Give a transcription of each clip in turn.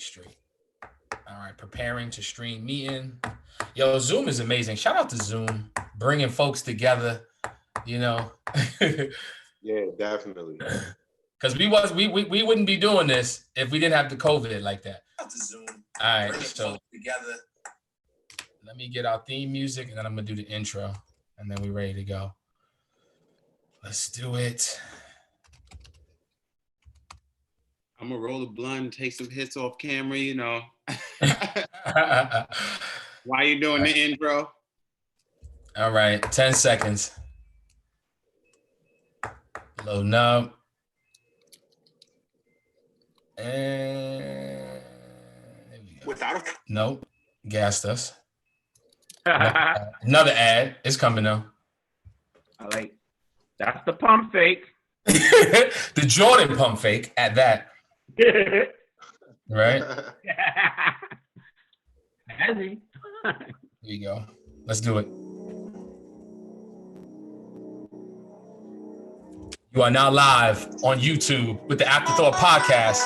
straight. All right, preparing to stream meeting. Yo, Zoom is amazing. Shout out to Zoom, bringing folks together. You know, Yeah, definitely. because we wouldn't be doing this if we didn't have the COVID like that. Shout out to Zoom. All right, so together. Let me get our theme music, and then I'm gonna do the intro, and then we're ready to go. Let's do it. I'm gonna roll a blunt, take some hits off camera, you know. Why you doing the intro? All right, 10 seconds. Loading up. And Without a nope, gassed us. Another ad. It's coming though. I like that's the pump fake. The Jordan pump fake at that. Right? Has he? Here you go. Let's do it. You are now live on YouTube with the Afterthought Podcast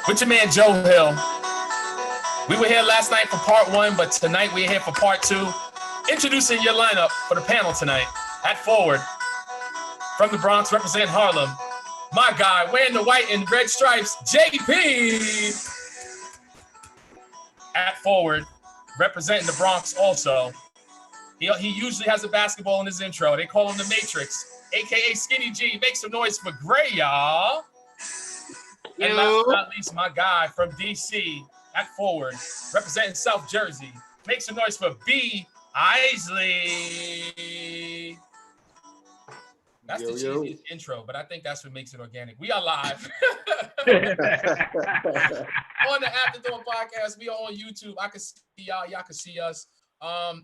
with your man Joe Hill. We were here last night for part 1, but tonight we're here for part 2. Introducing your lineup for the panel tonight. At forward, from the Bronx, representing Harlem, my guy wearing the white and red stripes, JP. At forward, representing the Bronx also. He usually has a basketball in his intro. They call him the Matrix, a.k.a. Skinny G. Make some noise for Gray, y'all. And last but not least, my guy from D.C. at forward, representing South Jersey. Make some noise for B. Isley. That's the cheesiest intro, but I think that's what makes it organic. We are live on the Afterthought Podcast. We are on YouTube. I can see y'all. Y'all can see us.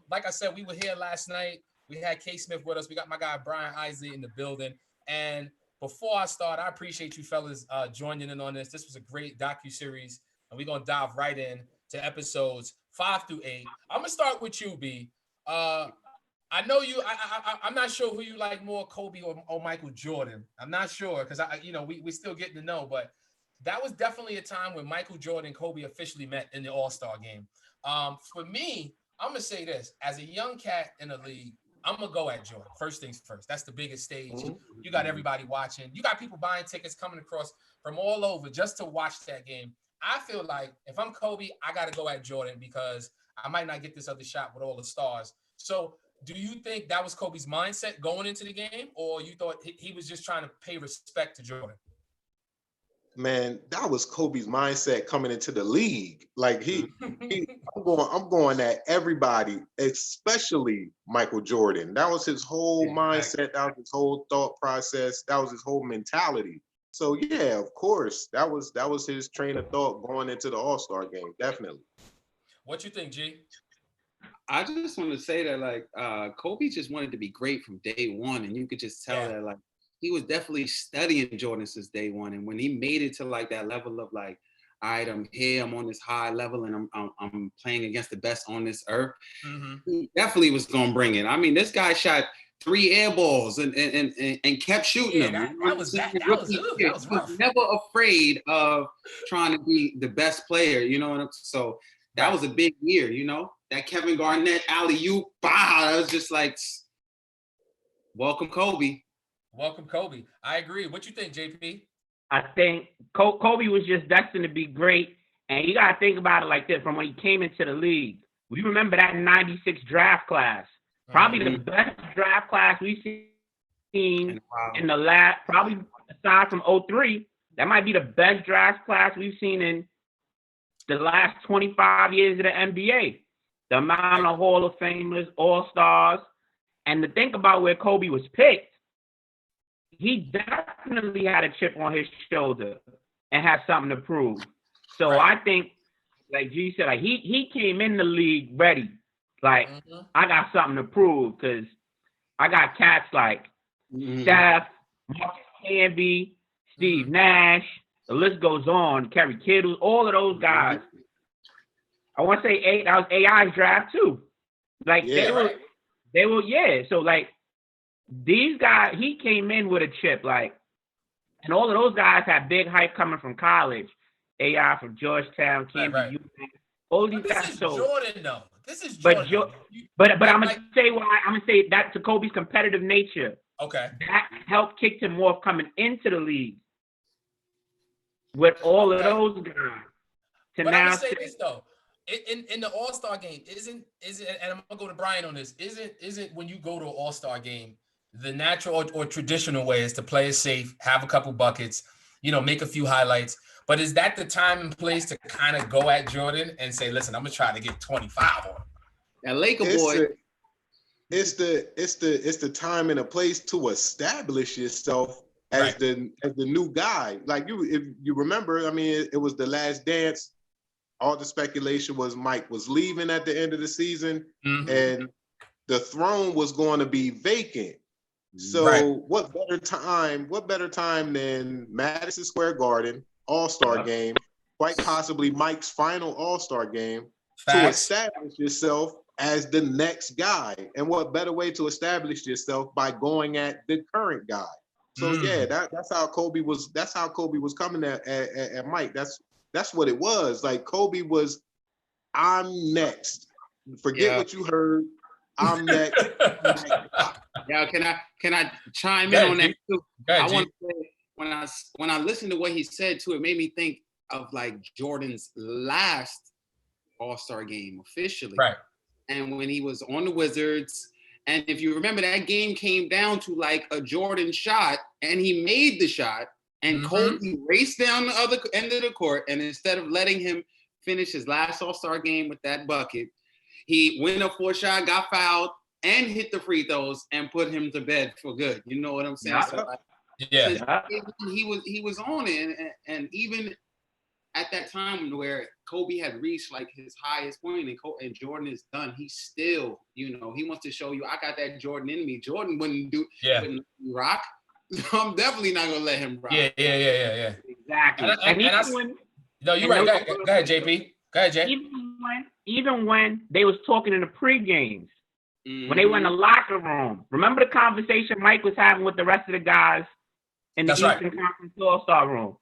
Like I said, we were here last night. We had K Smith with us. We got my guy Brian Isley in the building. And before I start, I appreciate you fellas joining in on this. This was a great docuseries, and we're gonna dive right in to episodes 5 through 8. I'm gonna start with you, B. I know you. I'm not sure who you like more, Kobe or Michael Jordan. I'm not sure because we still getting to know. But that was definitely a time when Michael Jordan and Kobe officially met in the All-Star game. For me, I'm gonna say this: as a young cat in the league, I'm gonna go at Jordan. First things first. That's the biggest stage. You got everybody watching. You got people buying tickets coming across from all over just to watch that game. I feel like if I'm Kobe, I gotta go at Jordan because I might not get this other shot with all the stars. So, do you think that was Kobe's mindset going into the game, or you thought he was just trying to pay respect to Jordan? Man, that was Kobe's mindset coming into the league. Like I'm going at everybody, especially Michael Jordan. That was his whole mindset. That was his whole thought process. That was his whole mentality. So yeah, of course, that was his train of thought going into the All-Star game. Definitely. What you think, G? I just want to say that Kobe just wanted to be great from day one, and you could just tell that he was definitely studying Jordan since day one. And when he made it to that level of all right, I'm here, I'm on this high level, and I'm playing against the best on this earth. Mm-hmm. He definitely was gonna bring it. I mean, this guy shot 3 air balls and kept shooting them. That was rough. He was never afraid of trying to be the best player, so that was a big year, that Kevin Garnett alley-oop, that was just welcome Kobe. Welcome Kobe. I agree. What you think, JP? I think Kobe was just destined to be great, and you got to think about it like this: from when he came into the league, we remember that '96 draft class, probably the best draft class we've seen in the last, probably aside from 03, that might be the best draft class we've seen in the last 25 years of the NBA. The amount of Hall of Famers, All-Stars, and to think about where Kobe was picked, he definitely had a chip on his shoulder and had something to prove. So I think, like G said, he came in the league ready. I got something to prove because I got cats like Steph, Marcus Camby, Steve Nash. The list goes on. Kerry Kittle, all of those guys. I want to say that was AI's draft too. They were. So these guys, he came in with a chip, and all of those guys had big hype coming from college. AI from Georgetown, Campbell, Right. all these But this guys. is So, Jordan, though. This is but Jordan. but I'm gonna say why. I'm gonna say that to Kobe's competitive nature. Okay. That helped kick him off coming into the league with all of those guys. But I'm gonna say this though. In the All-Star game, isn't and I'm gonna go to Brian on this, isn't when you go to an All-Star game, the natural or traditional way is to play it safe, have a couple buckets, make a few highlights. But is that the time and place to kind of go at Jordan and say, listen, I'm gonna try to get 25 on him? That Laker boy. It's the time and a place to establish yourself as the new guy. Like if you remember, I mean, it was the Last Dance. All the speculation was Mike was leaving at the end of the season, and the throne was going to be vacant. So what better time than Madison Square Garden All-Star game, quite possibly Mike's final All-Star game, to establish yourself as the next guy. And what better way to establish yourself by going at the current guy? So that's how Kobe was coming at Mike. That's what it was. Like Kobe was, I'm next. Forget what you heard. I'm next. Yeah, can I chime in on that too? I want to say when I listened to what he said too, it made me think of like Jordan's last All-Star game officially. Right. And when he was on the Wizards, and if you remember, that game came down to like a Jordan shot, and he made the shot. And Kobe raced down the other end of the court, and instead of letting him finish his last All-Star game with that bucket, he went up for a shot, got fouled, and hit the free throws, and put him to bed for good. You know what I'm saying? Yeah. So he was on it, and even at that time where Kobe had reached like his highest point, and Jordan is done, he still, he wants to show you, I got that Jordan in me. Jordan wouldn't rock. I'm definitely not gonna let him rock. Yeah. Exactly. No, you're right. Go ahead, JP. Go ahead, Jay. Even when they was talking in the pre-games, when they went in the locker room, remember the conversation Mike was having with the rest of the guys in the Eastern Conference All-Star room?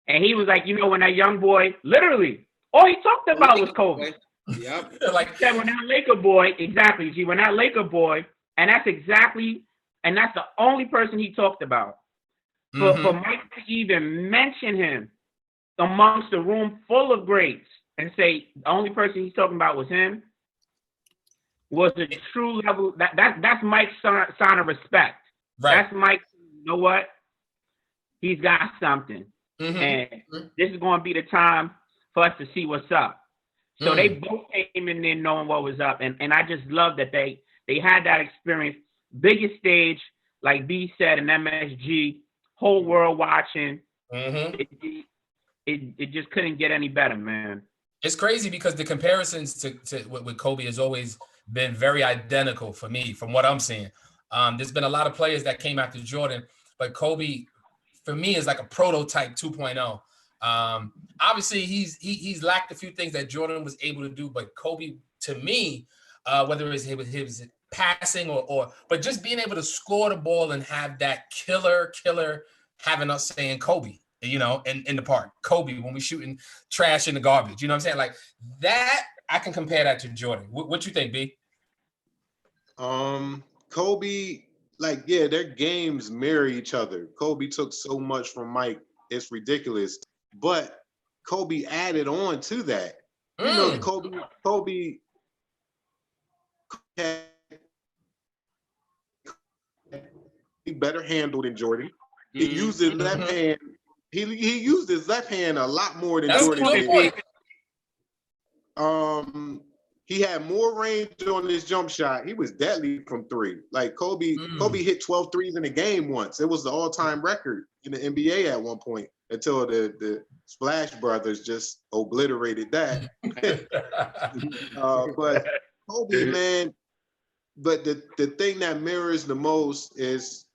And he was like, when that young boy, literally, all he talked about was Kobe. Yep. Said when that Laker boy, exactly. When that Laker boy, and that's the only person he talked about. For Mike to even mention him amongst a room full of greats and say the only person he's talking about was him was a true level. That's Mike's sign of respect. Right. That's Mike's, you know what? He's got something. And this is going to be the time for us to see what's up. So they both came in there knowing what was up. And I just love that they had that experience. Biggest stage, like B said, in MSG, whole world watching. It just couldn't get any better, man. It's crazy because the comparisons to with Kobe has always been very identical for me, from what I'm seeing. There's been a lot of players that came after Jordan, but Kobe, for me, is like a prototype 2.0. Obviously, he's lacked a few things that Jordan was able to do, but Kobe, to me, whether it's his passing but just being able to score the ball and have that killer, having us saying Kobe, in the park, Kobe, when we shooting trash in the garbage, you know what I'm saying? Like that, I can compare that to Jordan. What you think, B? Kobe, their games mirror each other. Kobe took so much from Mike, it's ridiculous. But Kobe added on to that. Kobe had better handle than Jordan. He used his left hand. He used his left hand a lot more than Jordan did. He had more range on his jump shot. He was deadly from three. Like Kobe hit 12 threes in a game once. It was the all-time record in the NBA at one point until the Splash Brothers just obliterated that. But Kobe, man, but the thing that mirrors the most is,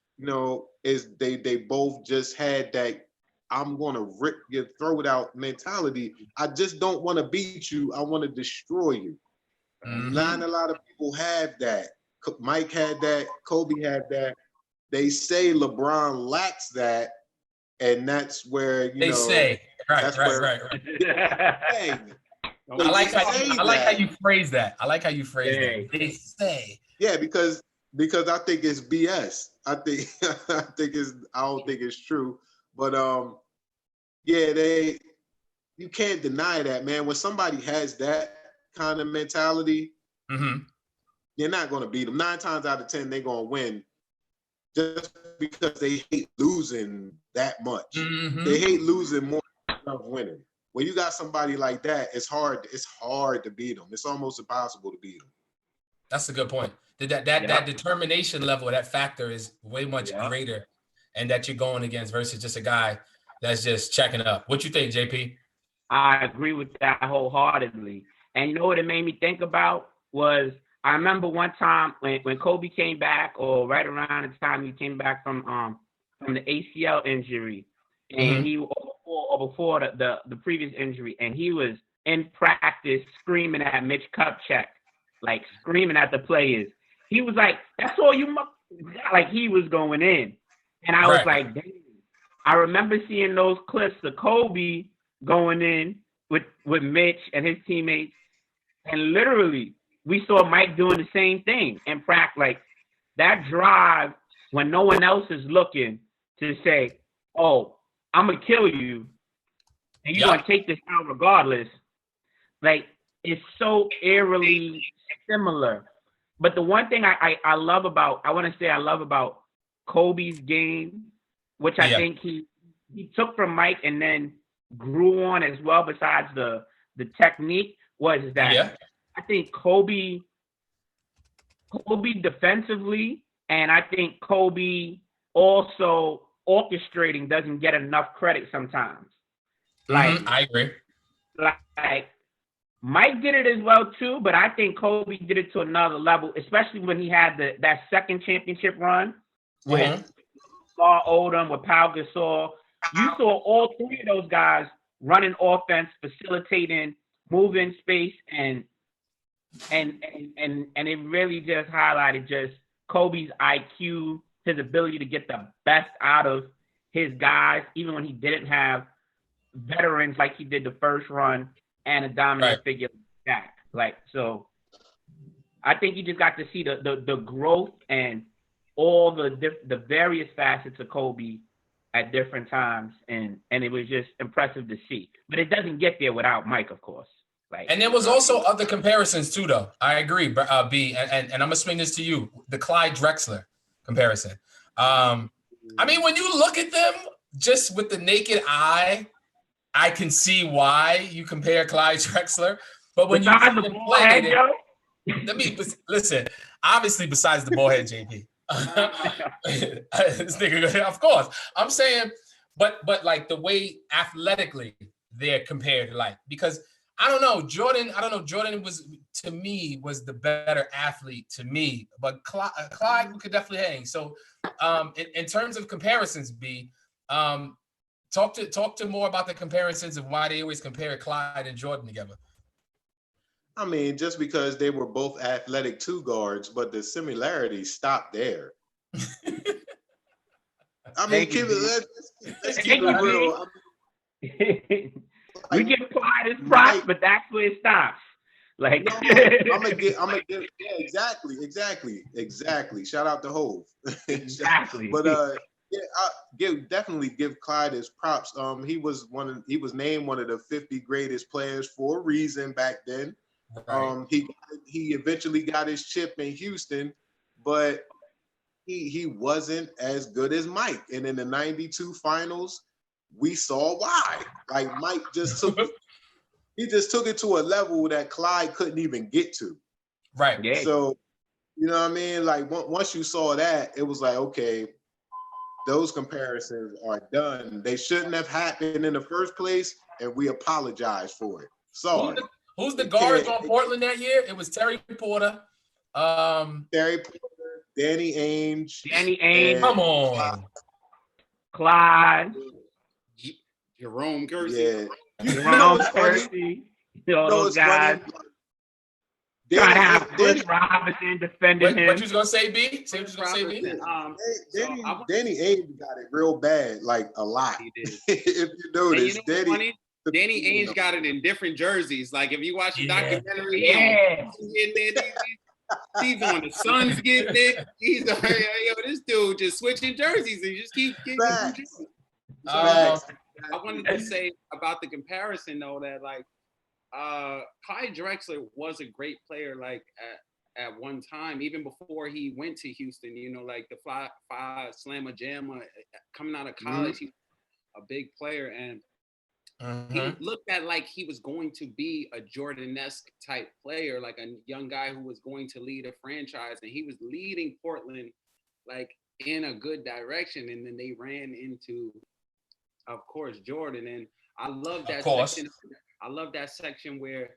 is they both just had that I'm going to rip your throat out mentality. I just don't want to beat you. I want to destroy you. Not a lot of people have that. Mike had that. Kobe had that. They say LeBron lacks that, and that's where they say That's where. Right. Hey, I like how you phrase that. I like how you phrase that. They say. Yeah, because I think it's BS. I don't think it's true. But yeah, you can't deny that, man. When somebody has that kind of mentality, you're not going to beat them. 9 times out of 10, they're going to win just because they hate losing that much. They hate losing more than winning. When you got somebody like that, it's hard to beat them. It's almost impossible to beat them. That's a good point. That determination level, that factor is way much greater, and that you're going against versus just a guy that's just checking up. What you think, JP? I agree with that wholeheartedly. And you know what it made me think about was I remember one time when Kobe came back, or right around the time he came back from the ACL injury, and he before the previous injury, and he was in practice screaming at Mitch Kupchak, like screaming at the players. He was like, "That's all you," like he was going in, and I was like, "Damn!" I remember seeing those clips of Kobe going in with Mitch and his teammates, and literally we saw Mike doing the same thing in practice, like that drive when no one else is looking to say, "Oh, I'm gonna kill you, and you're gonna take this out regardless." Like it's so eerily similar. But the one thing I love about Kobe's game, which I think he took from Mike and then grew on as well, besides the technique, was that I think Kobe defensively, and I think Kobe also orchestrating doesn't get enough credit sometimes. Like I agree. Like Mike did it as well too, but I think Kobe did it to another level, especially when he had that second championship run with Law Odom, with Pau Gasol. You saw all 3 of those guys running offense, facilitating, moving space, and it really just highlighted just Kobe's IQ, his ability to get the best out of his guys, even when he didn't have veterans like he did the first run and a dominant figure back. Like, so I think you just got to see the growth and all the various facets of Kobe at different times, and it was just impressive to see. But it doesn't get there without Mike, of course. Like, and there was also other comparisons too, though. I agree, B, and I'm gonna swing this to you: the Clyde Drexler comparison. I mean, when you look at them just with the naked eye, I can see why you compare Clyde Drexler. But when you see them play, listen. Obviously, besides the ballhead, JP. This nigga, of course. I'm saying, but like the way athletically they're compared, like, because I don't know, Jordan was, to me, was the better athlete to me, but Clyde could definitely hang. So in terms of comparisons, B, talk to more about the comparisons of why they always compare Clyde and Jordan together. I mean, just because they were both athletic 2 guards, but the similarities stop there. I mean, let's keep it real. We give Clyde his props, but that's where it stops. Like, I'm gonna give, exactly. Shout out to Hove. Exactly. But definitely give Clyde his props. He was named one of the 50 greatest players for a reason back then. Right. He eventually got his chip in Houston, but he wasn't as good as Mike. And in the 92 finals, we saw why. Like, Mike just took it to a level that Clyde couldn't even get to. Right. Yeah. So, you know what I mean? Like, once you saw that, it was like, okay, those comparisons are done. They shouldn't have happened in the first place, and we apologize for it. Sorry. Who's the guards on Portland that year? It was Terry Porter. Terry Porter, Danny Ainge. Come on. Clyde. Jerome Kersey. Yeah. Jerome Kersey. All those guys. Trying to have Chris Robinson defending him. What you was gonna say, B? Say what you was gonna say, B? Danny Ainge got it real bad, like a lot. He did. If you notice, Danny Ainge got it in different jerseys. Like if you watch the documentary, he's on the Suns getting it. He's like, yo, this dude just switching jerseys and just keep getting it. So I wanted to say about the comparison though that like Clyde Drexler was a great player like at one time, even before he went to Houston, you know, like the fly slammer jammer coming out of college, he was a big player and he looked at like he was going to be a Jordan-esque type player, like a young guy who was going to lead a franchise, and he was leading Portland like in a good direction, and then they ran into, of course, Jordan, and I love that section. I love that section where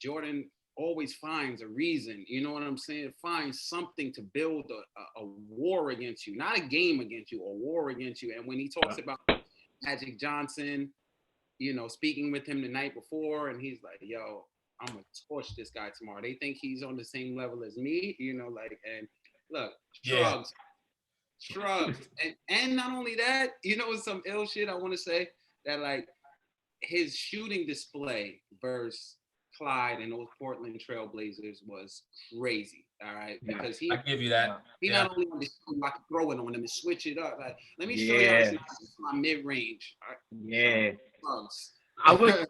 Jordan always finds a reason, you know what I'm saying? Finds something to build a war against you, not a game against you, a war against you. And when he talks about Magic Johnson, you know, speaking with him the night before, and he's like, yo, I'm gonna torch this guy tomorrow. They think he's on the same level as me, you know, like, and look, shrugs. And not only that, you know, some ill shit I want to say that like his shooting display versus Clyde and those Portland Trailblazers was crazy. All right, because I give you that. He not only wanted to shoot, I could throw it on him and switch it up. Like, let me show you how it's not my mid range. Yeah. I would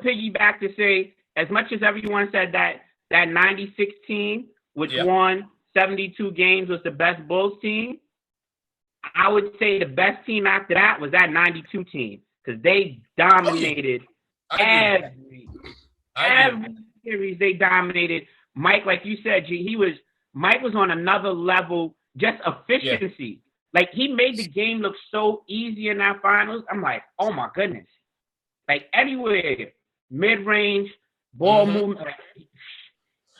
piggyback to say, as much as everyone said that 96 team, which won 72 games, was the best Bulls team, I would say the best team after that was that 92 team, because they dominated every series. They dominated. Mike, like you said, Mike was on another level, just efficiency. Like, he made the game look so easy in that finals. I'm like, oh my goodness. Like, everywhere, mid-range, ball movement. Like,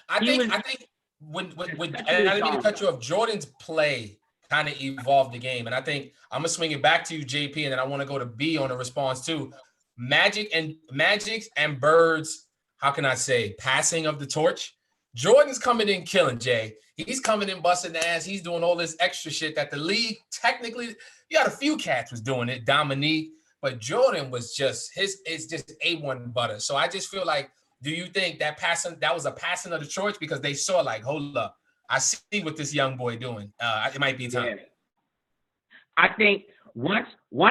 I think when and I didn't mean to cut you off, Jordan's play kind of evolved the game. And I think I'm gonna swing it back to you, JP, and then I want to go to B on a response too. Magic and Bird's, how can I say, passing of the torch. Jordan's coming in killing, Jay. He's coming in busting ass. He's doing all this extra shit that the league, technically, you had a few cats was doing it, Dominique, but Jordan was just, it's just A1 butter. So I just feel like, do you think that was a passing of the torch because they saw like, hold up, I see what this young boy doing. It might be time. Yeah. I think once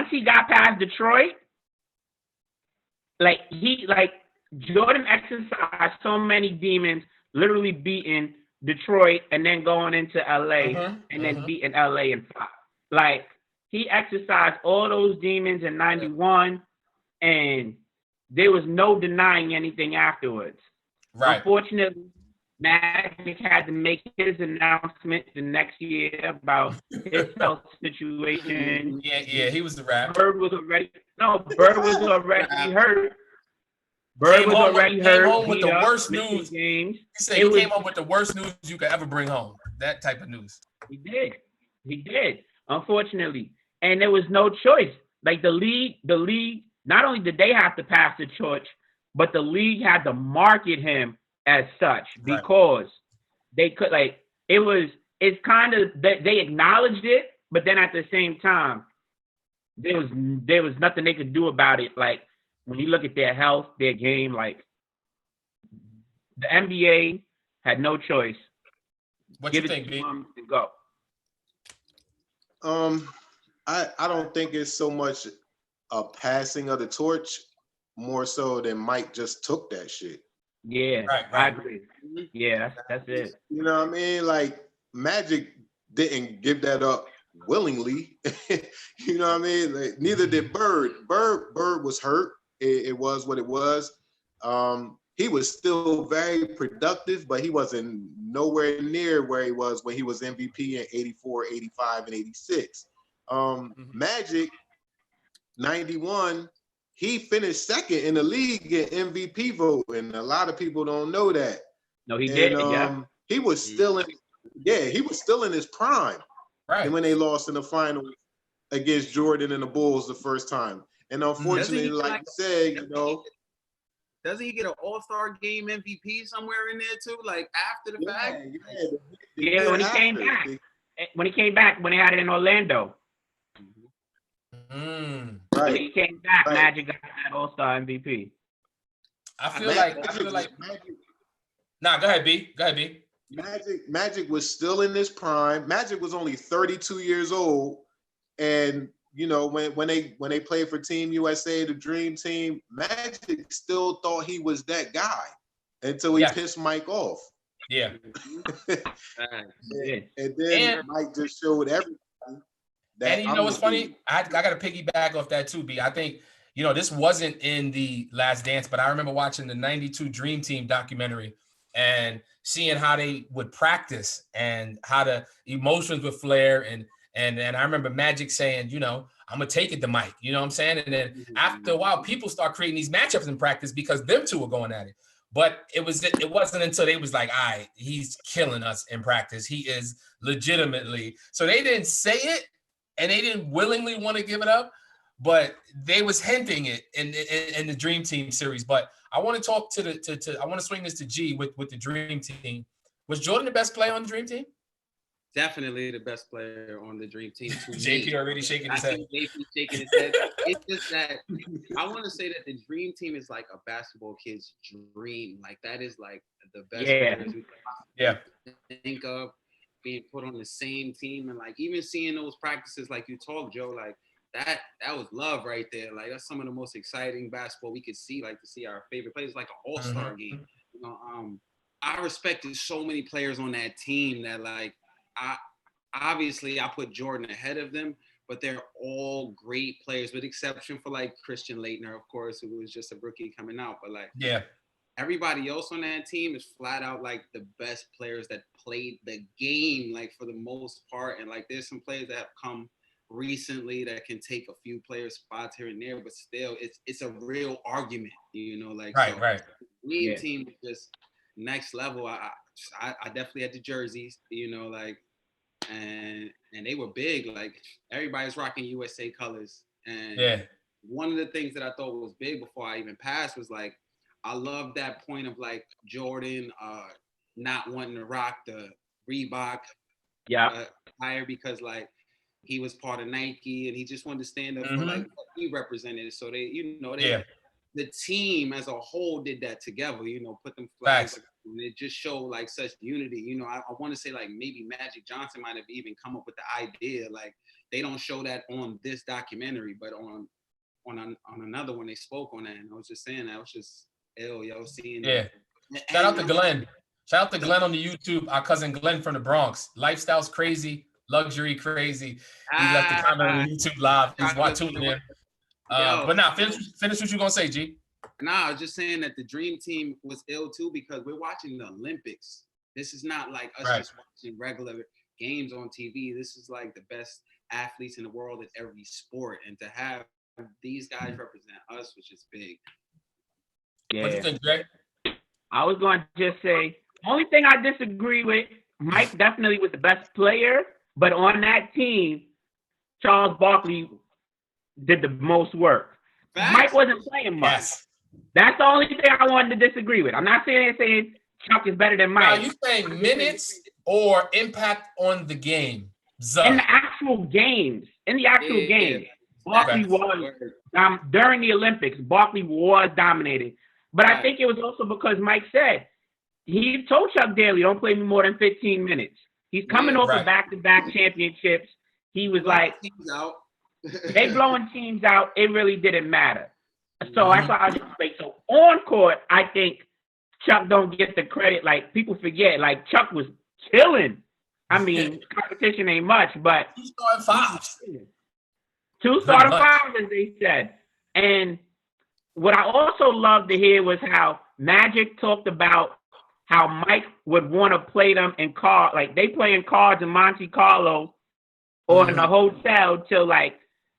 he got past Detroit, Jordan exercised so many demons, literally beating Detroit and then going into LA and then beating LA in 5. Like, he exercised all those demons in 91, and there was no denying anything afterwards. Right. Unfortunately, Magic had to make his announcement the next year about his health situation. Yeah, he was the rap. Bird was already hurt. Bird was already hurt. Came home with the worst news. He said he came home with the worst news you could ever bring home. That type of news. He did. Unfortunately. And there was no choice. Like, the league, not only did they have to pass the torch, but the league had to market him as such because they could, like, it's kind of, they acknowledged it, but then at the same time, there was nothing they could do about it. Like, when you look at their health, their game, like, the NBA had no choice. What do you think, B? Go. I don't think it's so much a passing of the torch, more so than Mike just took that shit. Yeah, right. I agree. Yeah, that's it. You know what I mean? Like, Magic didn't give that up willingly. You know what I mean? Like, neither did Bird. Bird was hurt. It was what it was. He was still very productive, but he wasn't nowhere near where he was when he was MVP in 84, 85, and 86. Magic, 91, he finished second in the league in MVP vote, and a lot of people don't know that. No, he did. He was still in his prime. Right. And when they lost in the final against Jordan and the Bulls the first time. And unfortunately, like you said, doesn't he get an All-Star game MVP somewhere in there too? Like after the fact? Yeah, when he came back. When he came back, when he had it in Orlando. Right. When he came back, Magic got that All-Star MVP. I feel like. Nah, go ahead, B. Magic was still in his prime. Magic was only 32 years old, and you know when they played for Team USA, the Dream Team, Magic still thought he was that guy until he pissed Mike off. Yeah. and then Mike just showed everybody that. And you know what's funny? I got to piggyback off that too, B. I think, you know, this wasn't in the Last Dance, but I remember watching the 92 Dream Team documentary and seeing how they would practice and how the emotions would flare. And I remember Magic saying, you know, I'm going to take it to Mike. You know what I'm saying? And then after a while, people start creating these matchups in practice because them two were going at it. But it wasn't until they was like, all right, he's killing us in practice. He is legitimately. So they didn't say it and they didn't willingly want to give it up, but they was hinting it in the Dream Team series. But I want to talk I want to swing this to G with the Dream Team. Was Jordan the best player on the Dream Team? Definitely the best player on the Dream Team. JP already shaking his head. JP shaking his head. It's just that I want to say that the Dream Team is like a basketball kid's dream. Like that is like the best players we can think of being put on the same team, and like even seeing those practices, like you talk, Joe, like that was love right there. Like that's some of the most exciting basketball we could see. Like to see our favorite players, like an all-star game. You know, I respected so many players on that team that like. I put Jordan ahead of them, but they're all great players, with exception for like Christian Laettner, of course, who was just a rookie coming out. But like, everybody else on that team is flat out like the best players that played the game, like for the most part. And like, there's some players that have come recently that can take a few players' spots here and there, but still, it's a real argument, you know. Like, right. Dream Team is just next level. I definitely had the jerseys, you know, like, and they were big. Like everybody's rocking USA colors. And one of the things that I thought was big before I even passed was like, I love that point of like Jordan not wanting to rock the Reebok attire because like he was part of Nike and he just wanted to stand up for like what he represented. So they, you know, the team as a whole did that together, you know, put them flags. And it just showed like such unity. You know, I want to say like maybe Magic Johnson might have even come up with the idea. Like they don't show that on this documentary, but on another one they spoke on that. And I was just saying that was just ill, seeing that. Shout out to Glenn. Shout out to Glenn on the YouTube. Our cousin Glenn from the Bronx. Lifestyle's crazy, luxury crazy. He left a comment on the YouTube live. He's watching in. But now finish what you gonna say, G. Nah, I was just saying that the Dream Team was ill too because we're watching the Olympics. This is not like us just watching regular games on TV. This is like the best athletes in the world at every sport, and to have these guys represent us, which is big. Yeah. What do you think, Jay? I was going to just say, only thing I disagree with, Mike definitely was the best player, but on that team, Charles Barkley did the most work. Facts. Mike wasn't playing much. Yes. That's the only thing I wanted to disagree with. I'm not saying Chuck is better than Mike. Are you saying minutes or impact on the game? In the actual games. Barkley was, during the Olympics, Barkley was dominating. But I think it was also because Mike said, he told Chuck Daly, don't play me more than 15 minutes. He's coming off of back-to-back championships. He was like, they blowing teams out. It really didn't matter. So that's why I just say, so on court, I think Chuck don't get the credit. Like, people forget, like, Chuck was killing. I mean, competition ain't much, but 2 starting fives. 2 starting fives, as they said. And what I also loved to hear was how Magic talked about how Mike would want to play them in cards. Like, they play in cards in Monte Carlo or in a hotel till like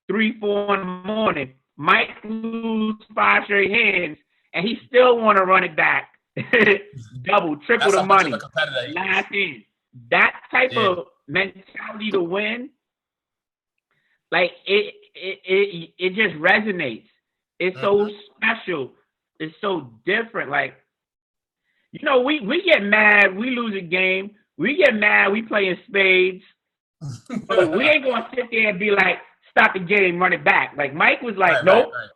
3, 4 in the morning. Mike lose 5 straight hands, and he still want to run it back. Double, triple the money. Last hand. That type of mentality to win, like it just resonates. It's so special. is so different. Like, you know, we get mad, we lose a game, we get mad, we playing spades. But we ain't gonna sit there and be like, stop the game, run it back. Like Mike was like, nope. Right.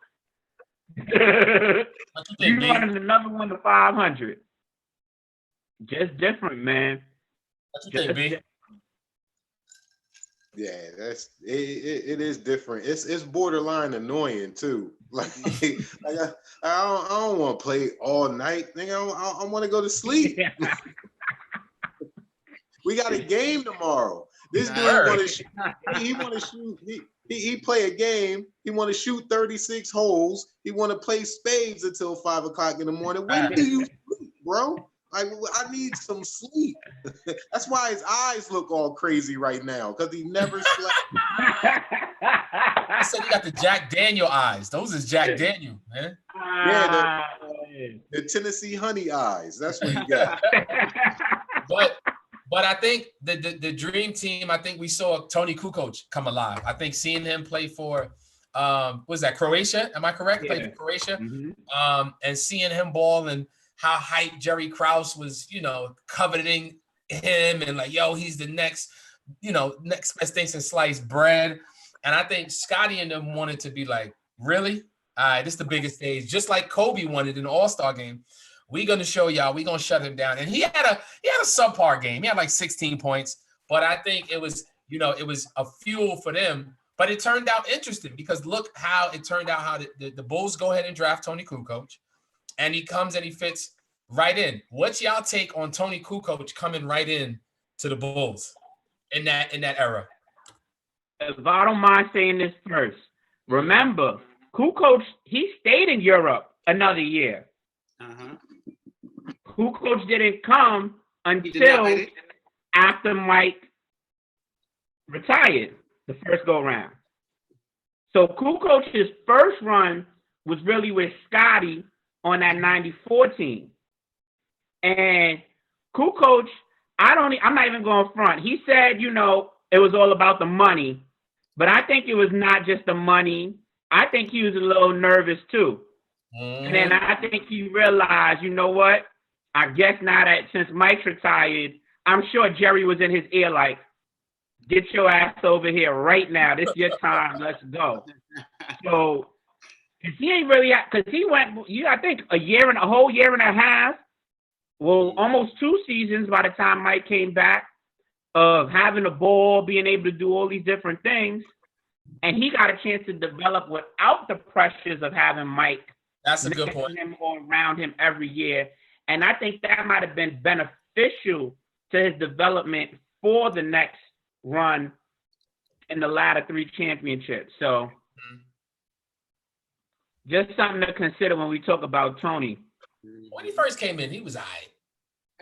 You running another one to 500. Just different, man. What you think, B? Yeah, that's it is different. It's borderline annoying too. Like, I don't want to play all night. Nigga, I want to go to sleep. We got a game tomorrow. This dude want to shoot. He want to shoot. He play a game. He want to shoot 36 holes. He want to play spades until 5 o'clock in the morning. When do you sleep, bro? Like, I need some sleep. That's why his eyes look all crazy right now, because he never slept. I said he got the Jack Daniel eyes. Those is Jack Daniel, man. Yeah, the Tennessee honey eyes. That's what he got. But I think the dream team, I think we saw Tony Kukoc come alive. I think seeing him play for, was that Croatia? Am I correct? Yeah. Played for Croatia. Mm-hmm. And seeing him ball and how hyped Jerry Krause was, you know, coveting him and like, yo, he's the next best thing since sliced bread. And I think Scotty and them wanted to be like, really? All right, this is the biggest stage. Just like Kobe wanted in the All-Star game. We're going to show y'all. We're going to shut him down. And he had a subpar game. He had like 16 points. But I think it was a fuel for them. But it turned out interesting because look how it turned out, how the Bulls go ahead and draft Tony Kukoc. And he comes and he fits right in. What's y'all take on Tony Kukoc coming right in to the Bulls in that era? If I don't mind saying this first, remember, Kukoc, he stayed in Europe another year. Uh-huh. Kukoc didn't come until after Mike retired the first go round. So Kukoc's first run was really with Scotty on that 94 team. And Kukoc, I'm not even going front. He said, you know, it was all about the money, but I think it was not just the money. I think he was a little nervous too. And then I think he realized, you know what? I guess now that since Mike's retired, I'm sure Jerry was in his ear like, get your ass over here right now. This is your time. Let's go. So, because he ain't really, because he went, I think a whole year and a half, well, almost 2 seasons by the time Mike came back, of having the ball, being able to do all these different things. And he got a chance to develop without the pressures of having Mike. That's a good point. Him or around him every year. And I think that might have been beneficial to his development for the next run in the latter 3 championships. So just something to consider when we talk about Tony. When he first came in, he was all right.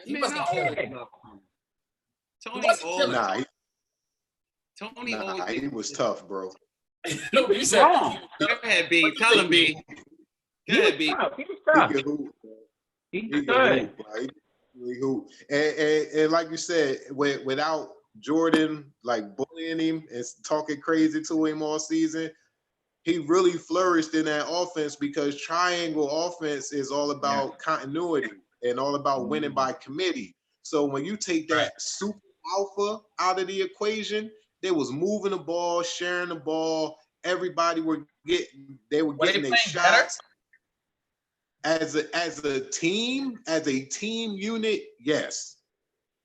He wasn't killing it. Tony he was tough, bro. No, you said, go ahead, B. Tell him, B. Go ahead, B. He was tough. He's good. And like you said, without Jordan like bullying him and talking crazy to him all season, he really flourished in that offense, because triangle offense is all about continuity and all about winning by committee. So when you take that super alpha out of the equation, they was moving the ball, sharing the ball. Everybody were getting their shots. As a team unit, yes.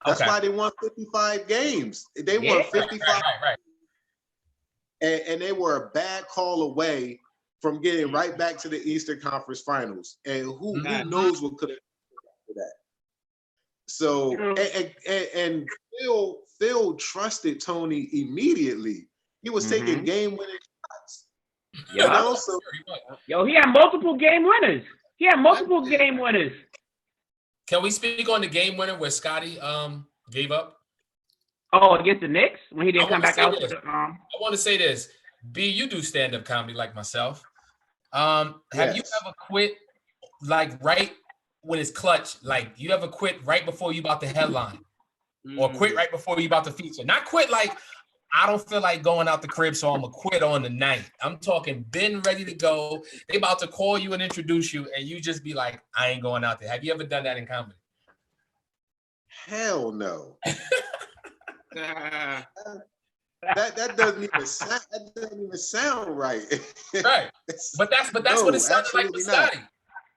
That's why they won 55 games. They won 55. Right. And they were a bad call away from getting right back to the Eastern Conference Finals. And who knows what could have happened for that. So, and Phil trusted Tony immediately. He was taking game-winning shots. Yo, you know? So, he had multiple game winners. Game winners. Can we speak on the game winner where Scotty gave up? Oh, against the Knicks when he didn't come back out. I want to say this. B, you do stand-up comedy like myself. Have you ever quit like right when it's clutch? Like you ever quit right before you about to headline, or quit right before you about to feature? Not quit like I don't feel like going out the crib, so I'm gonna quit on the night. I'm talking been ready to go. They about to call you and introduce you, and you just be like, I ain't going out there. Have you ever done that in comedy? Hell no. That doesn't even sound. That doesn't even sound right. Right. But that's No, what it sounded like with absolutely not.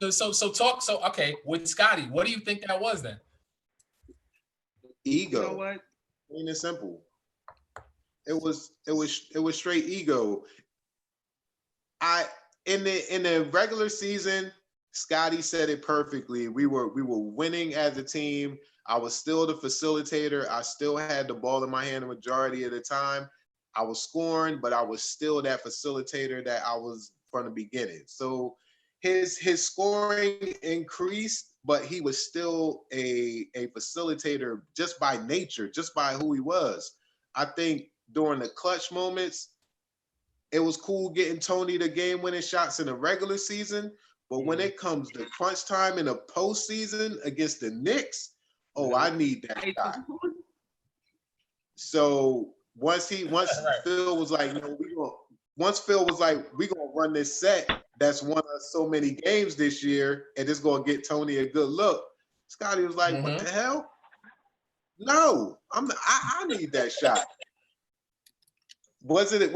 Scotty. So okay, with Scotty, what do you think that was then? Ego. You know what? Plain and simple. It was straight ego. In the regular season, Scotty said it perfectly. We were winning as a team. I was still the facilitator. I still had the ball in my hand the majority of the time. I was scoring, but I was still that facilitator that I was from the beginning. So his scoring increased, but he was still a facilitator just by nature, just by who he was. I think during the clutch moments, it was cool getting Tony the game-winning shots in the regular season, but when it comes to crunch time in the postseason against the Knicks, oh, I need that shot. So once Phil was like, once Phil was like, we gonna run this set that's won us so many games this year, and it's gonna get Tony a good look. Scotty was like, what the hell? No, I need that shot. Was it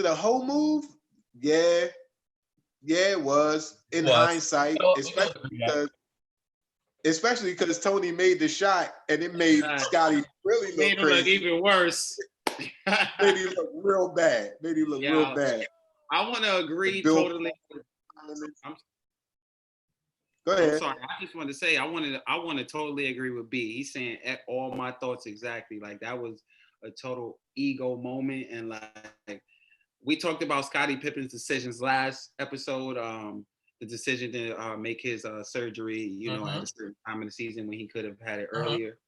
a whole move? Yeah, it was in hindsight, especially because Tony made the shot and it made Scotty really look crazy. Look even worse. Made him look real bad. Real bad. I want to agree totally. Go ahead. I'm sorry. I just want to say I want to totally agree with B. He's saying all my thoughts exactly. Like that was a total ego moment, and like we talked about Scottie Pippen's decisions last episode. The decision to make his surgery, at a certain time in the season when he could have had it earlier,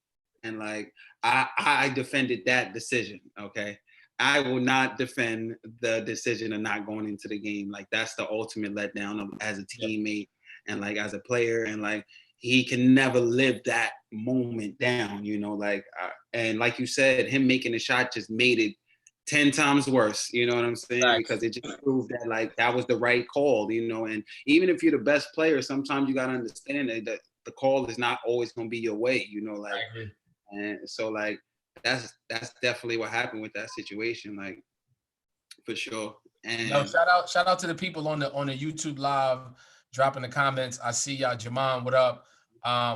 and like I defended that decision. Okay, I will not defend the decision of not going into the game. Like that's the ultimate letdown as a teammate and like as a player, and like he can never live that moment down. And like you said, him making the shot just made it 10 times worse, you know what I'm saying? Right. Because it just proved that like that was the right call, and even if you're the best player, sometimes you gotta understand that the call is not always gonna be your way, and so like that's definitely what happened with that situation, like for sure. And shout out to the people on the YouTube live dropping the comments. I see y'all. Jamon, what up?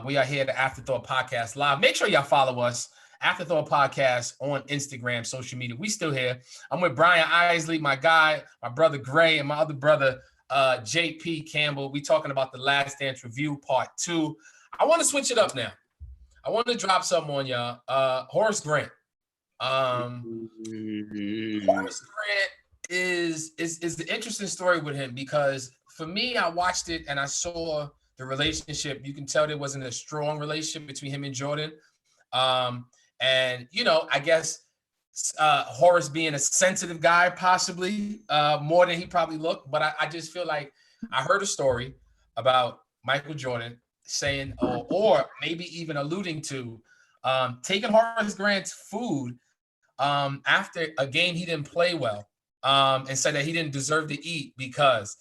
We are here at the Afterthought Podcast Live. Make sure y'all follow us. Afterthought Podcast on Instagram, social media. We still here. I'm with Brian Isley, my guy, my brother Gray, and my other brother, JP Campbell. We talking about the Last Dance Review Part 2. I want to switch it up now. I want to drop something on y'all. Horace Grant. Horace Grant is the interesting story with him because for me, I watched it and I saw the relationship. You can tell there wasn't a strong relationship between him and Jordan. And, I guess Horace being a sensitive guy, possibly more than he probably looked. But I just feel like I heard a story about Michael Jordan saying, or maybe even alluding to taking Horace Grant's food after a game he didn't play well and said that he didn't deserve to eat because,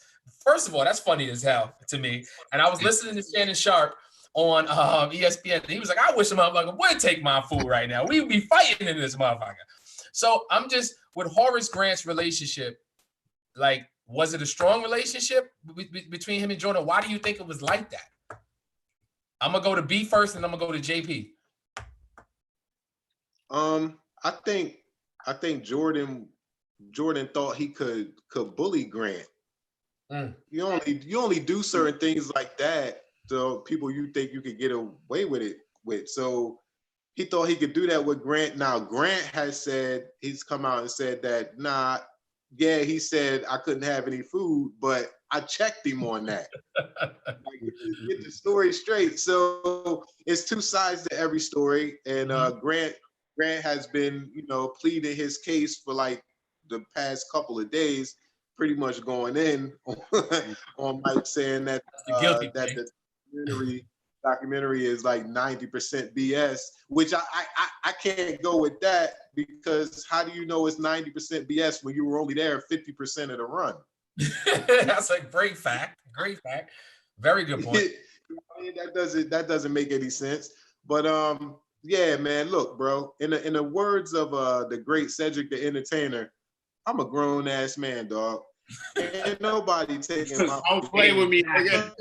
first of all, that's funny as hell to me. And I was listening to Shannon Sharp on ESPN. And he was like, I wish a motherfucker would take my food right now. We'd be fighting in this motherfucker. So I'm just, with Horace Grant's relationship, like, was it a strong relationship between him and Jordan? Why do you think it was like that? I'm going to go to B first, and I'm going to go to JP. I think Jordan thought he could bully Grant. You only do certain things like that to people you think you could get away with it with. So he thought he could do that with Grant. Now Grant has said, he's come out and said that, he said I couldn't have any food, but I checked him on that. Get the story straight. So it's two sides to every story. And Grant has been, pleading his case for like the past couple of days, pretty much going in on Mike saying that the documentary documentary is like 90% BS, which I can't go with that, because how do you know it's 90% BS when you were only there 50% of the run? That's a great fact. Great fact. Very good point. I mean, that doesn't make any sense. But yeah, man, look, bro. In the words of the great Cedric the Entertainer, I'm a grown ass man, dog. Ain't nobody taking my. Don't play with me, nigga.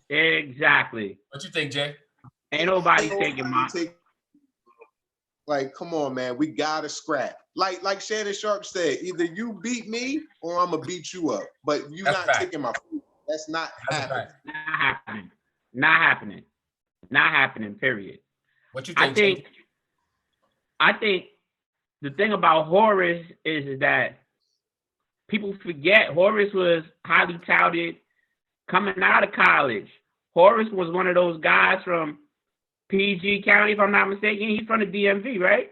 Exactly. What you think, Jay? Ain't nobody taking my. Like, come on, man. We gotta scrap. Like Shannon Sharp said, either you beat me or I'm gonna beat you up. But you're not taking my food. That's not happening. Not happening. Period. What you think? I think the thing about Horace is that people forget Horace was highly touted coming out of college. Horace was one of those guys from PG County, if I'm not mistaken. He's from the DMV, right?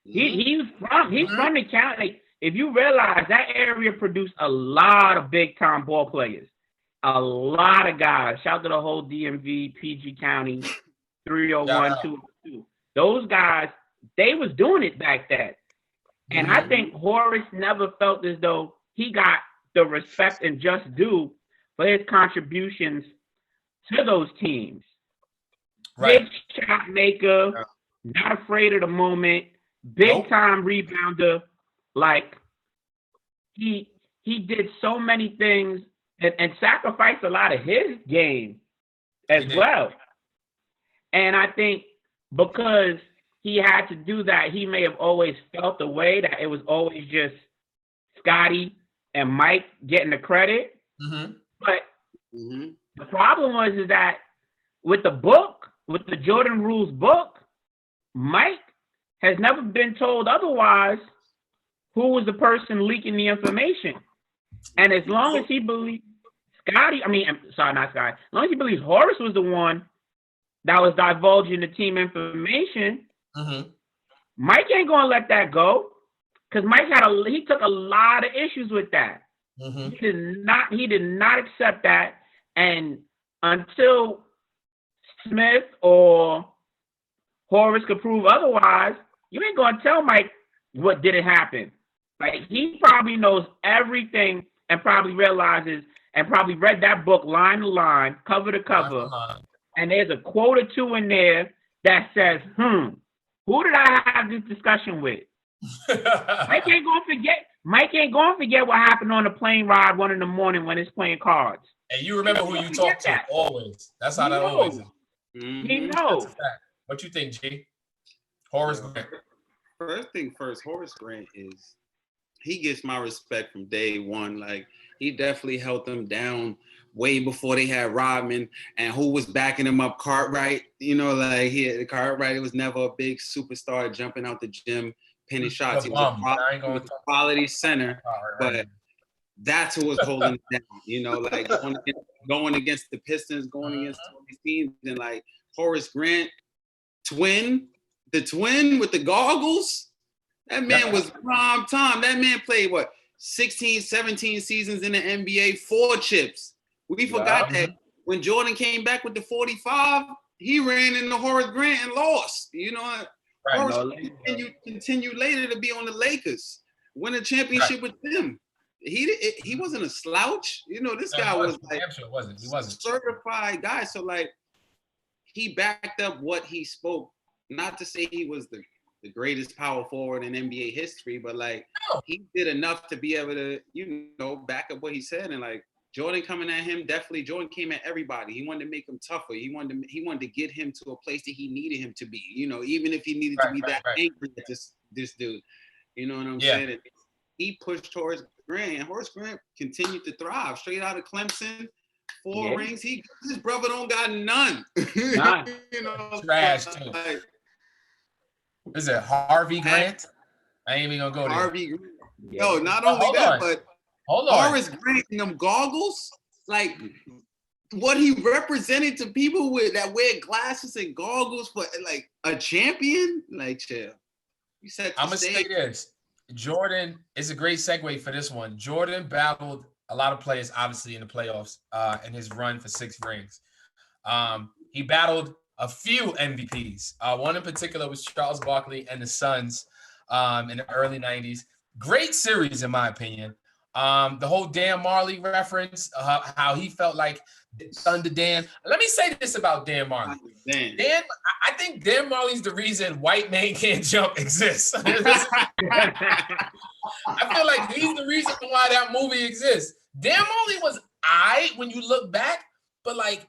He's from the county. If you realize, that area produced a lot of big time ball players, a lot of guys. Shout out to the whole DMV, PG County, 301, 202. Those guys, they was doing it back then. And I think Horace never felt as though he got the respect and just due for his contributions to those teams. Right. Big shot maker, not afraid of the moment, big time rebounder. Like, he did so many things and sacrificed a lot of his game as well. And I think because he had to do that, he may have always felt the way that it was always just Scotty and Mike getting the credit. But the problem is that with the book, with the Jordan Rules book, Mike has never been told otherwise who was the person leaking the information. And as long as he believes not Scotty, as long as he believes Horace was the one that was divulging the team information, Mike ain't gonna let that go, because Mike he took a lot of issues with that. He did not accept that, and until Smith or Horace could prove otherwise, you ain't gonna tell Mike what didn't happen. Like, he probably knows everything and probably realizes and probably read that book line to line, cover to cover, and there's a quote or two in there that says, who did I have this discussion with? Mike ain't gonna forget what happened on the plane ride 1 a.m. when he's playing cards. And you remember who you talk to always. That's how that always is. He knows. What you think, G? Horace Grant. First thing first, Horace Grant he gets my respect from day one. Like, he definitely held them down way before they had Rodman, and who was backing him up? Cartwright. You know, like, Cartwright was never a big superstar jumping out the gym, pinning shots. He was a quality center, but that's who was holding it down. You know, like going against the Pistons, going against all these teams, and like Horace Grant, the twin with the goggles. That man was prime time. That man played, 16, 17 seasons in the NBA, 4 chips. We forgot that when Jordan came back with the 45, he ran into Horace Grant and lost. You know, Horace continued later to be on the Lakers, win a championship with them. He wasn't a slouch. You know, this guy was like he wasn't a certified guy. So, like, he backed up what he spoke. Not to say he was the greatest power forward in NBA history, but like, he did enough to be able to, back up what he said. And like, Jordan coming at him, definitely Jordan came at everybody. He wanted to make him tougher. He wanted to get him to a place that he needed him to be. You know, even if he needed to be angry at this dude. You know what I'm saying? And he pushed Horace Grant, and Horace Grant continued to thrive. Straight out of Clemson, 4 rings. His brother don't got none. You know, trash too. Like, is it Harvey Grant? I ain't even gonna go there. Harvey Grant. No, not only that, but Horace Grant and them goggles, like, what he represented to people that wear glasses and goggles for like a champion, like, chill. I'm gonna say this. Jordan is a great segue for this one. Jordan battled a lot of players, obviously, in the playoffs in his run for 6 rings. He battled a few MVPs. One in particular was Charles Barkley and the Suns in the early 90s. Great series, in my opinion. The whole Dan Marley reference, how he felt like Thunder Dan. Let me say this about Dan Marley. Dan, I think Dan Marley's the reason White Man Can't Jump exists. I feel like he's the reason why that movie exists. Dan Marley was when you look back, but like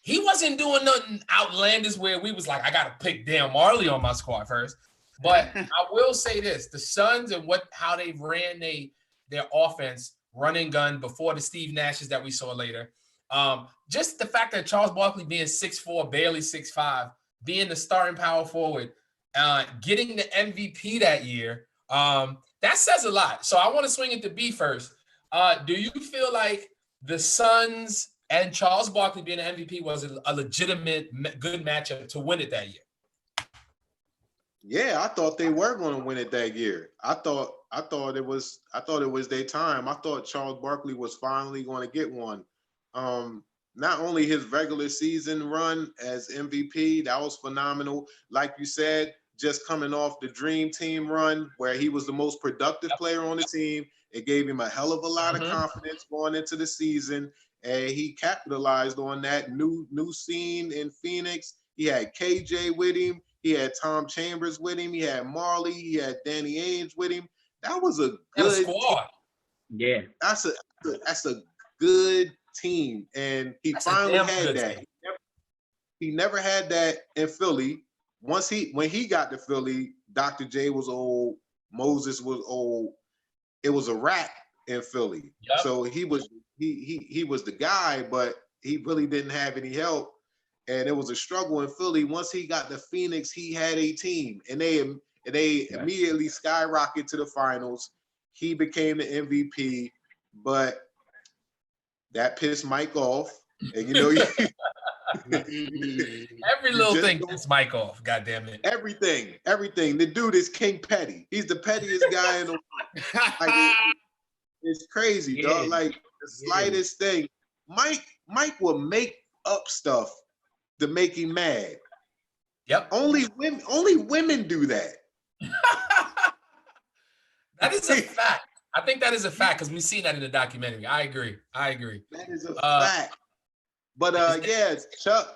he wasn't doing nothing outlandish where we was like, I gotta pick Dan Marley on my squad first. But I will say this: the Suns and how they ran their offense, run and gun before the Steve Nashes that we saw later. Just the fact that Charles Barkley being 6'4", barely 6'5", being the starting power forward, getting the MVP that year, that says a lot. So I want to swing it to B first. Do you feel like the Suns and Charles Barkley being an MVP was a legitimate good matchup to win it that year? Yeah, I thought they were going to win it that year. I thought it was their time. I thought Charles Barkley was finally going to get one. Not only his regular season run as MVP, that was phenomenal. Like you said, just coming off the Dream Team run where he was the most productive player on the team. It gave him a hell of a lot of confidence going into the season, and he capitalized on that new scene in Phoenix. He had KJ with him. He had Tom Chambers with him. He had Marley. He had Danny Ainge with him. That was a good squad. Yeah, that's a good team, and he finally had that. He never had that in Philly. When he got to Philly, Dr. J was old, Moses was old. It was a wrap in Philly. Yep. So he was the guy, but he really didn't have any help. And it was a struggle in Philly. Once he got to Phoenix, he had a team, and they immediately skyrocketed to the finals. He became the MVP, but that pissed Mike off. And every little thing pissed Mike off. God damn it! Everything. The dude is King Petty. He's the pettiest guy in the world. Like, it's crazy, dog. Like the slightest thing, Mike will make up stuff to make him mad. Yep. Only women do that. That is a fact. I think that is a fact because we've seen that in the documentary. I agree. That is a fact. But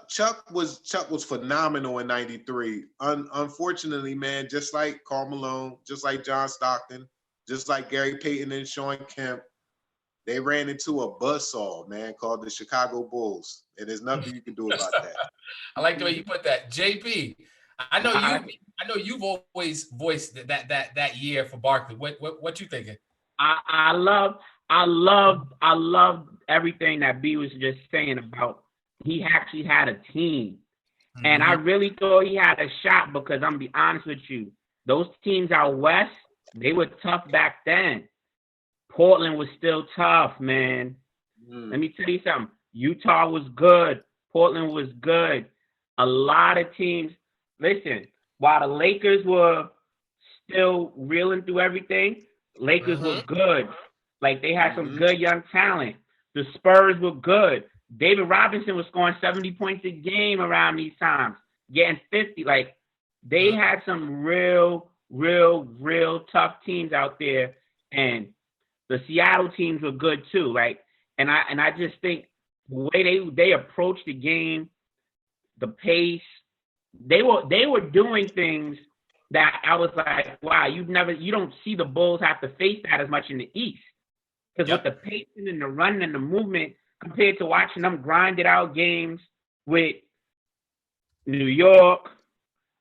Chuck was phenomenal in '93. Unfortunately, man, just like Karl Malone, just like John Stockton, just like Gary Payton and Sean Kemp, they ran into a buzzsaw, man, called the Chicago Bulls. And there's nothing you can do about that. I like the way you put that. JP, I know you've always voiced that year for Barkley. What you thinking? I love everything that B was just saying about he actually had a team. Mm-hmm. And I really thought he had a shot because I'm gonna be honest with you. Those teams out west, they were tough back then. Portland was still tough, man. Let me tell you something. Utah was good. Portland was good. A lot of teams. Listen, while the Lakers were still reeling through everything, Lakers were good. Like, they had some good young talent. The Spurs were good. David Robinson was scoring 70 points a game around these times, getting 50. Like, they had some real tough teams out there. And the Seattle teams were good too. Like, and I just think the way they approached the game, the pace, they were doing things that I was like, wow, you don't see the Bulls have to face that as much in the East. Because with the pacing and the running and the movement, compared to watching them grind it out games with New York,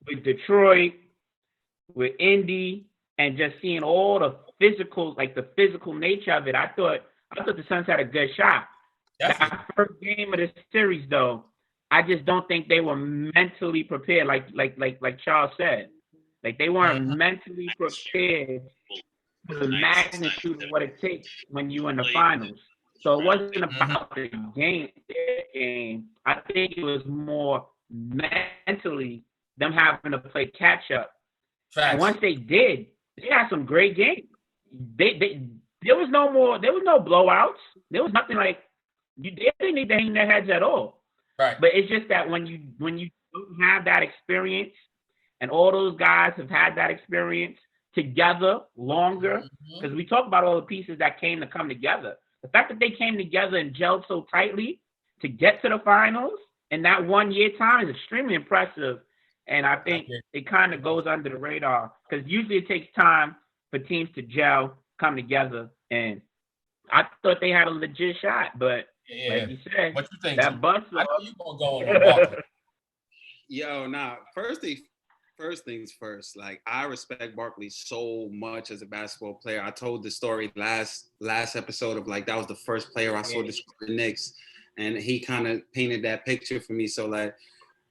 with Detroit, with Indy, and just seeing all the physical nature of it, I thought the Suns had a good shot. Definitely. That first game of the series, though, I just don't think they were mentally prepared, like Charles said. Like, they weren't mentally prepared for the magnitude of what it takes when you're in the finals. So it wasn't about the game. I think it was more mentally them having to play catch up. And once they did, they had some great games. There was no blowouts. There was nothing like they didn't need to hang their heads at all. Right. But it's just that when you don't have that experience, and all those guys have had that experience together longer, because we talk about all the pieces that come together. The fact that they came together and gelled so tightly to get to the finals in that 1 year time is extremely impressive. And I think it kind of goes under the radar because usually it takes time for teams to gel, come together. And I thought they had a legit shot, but like you said, what you think, that bus. I know you gonna go on Milwaukee. Yo, nah. First things first. Like, I respect Barkley so much as a basketball player. I told the story last episode of like that was the first player I saw destroy the Knicks, and he kind of painted that picture for me. So like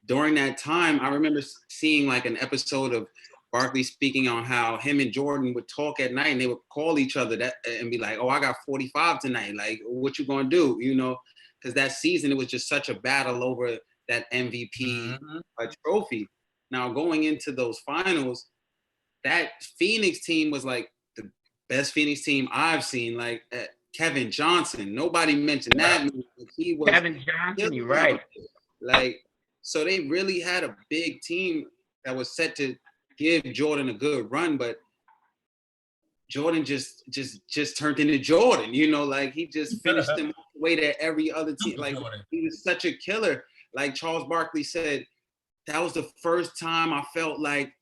during that time, I remember seeing like an episode of Barkley speaking on how him and Jordan would talk at night, and they would call each other and be like, "Oh, I got 45 tonight. Like, what you gonna do?" You know, because that season it was just such a battle over that MVP trophy. Now, going into those finals, that Phoenix team was like the best Phoenix team I've seen. Like Kevin Johnson, nobody mentioned that. He was Kevin Johnson, you're right. Like, so they really had a big team that was set to give Jordan a good run, but Jordan just turned into Jordan. You know, like he just finished them the way that every other team. Like he was such a killer. Like Charles Barkley said, that was the first time I felt like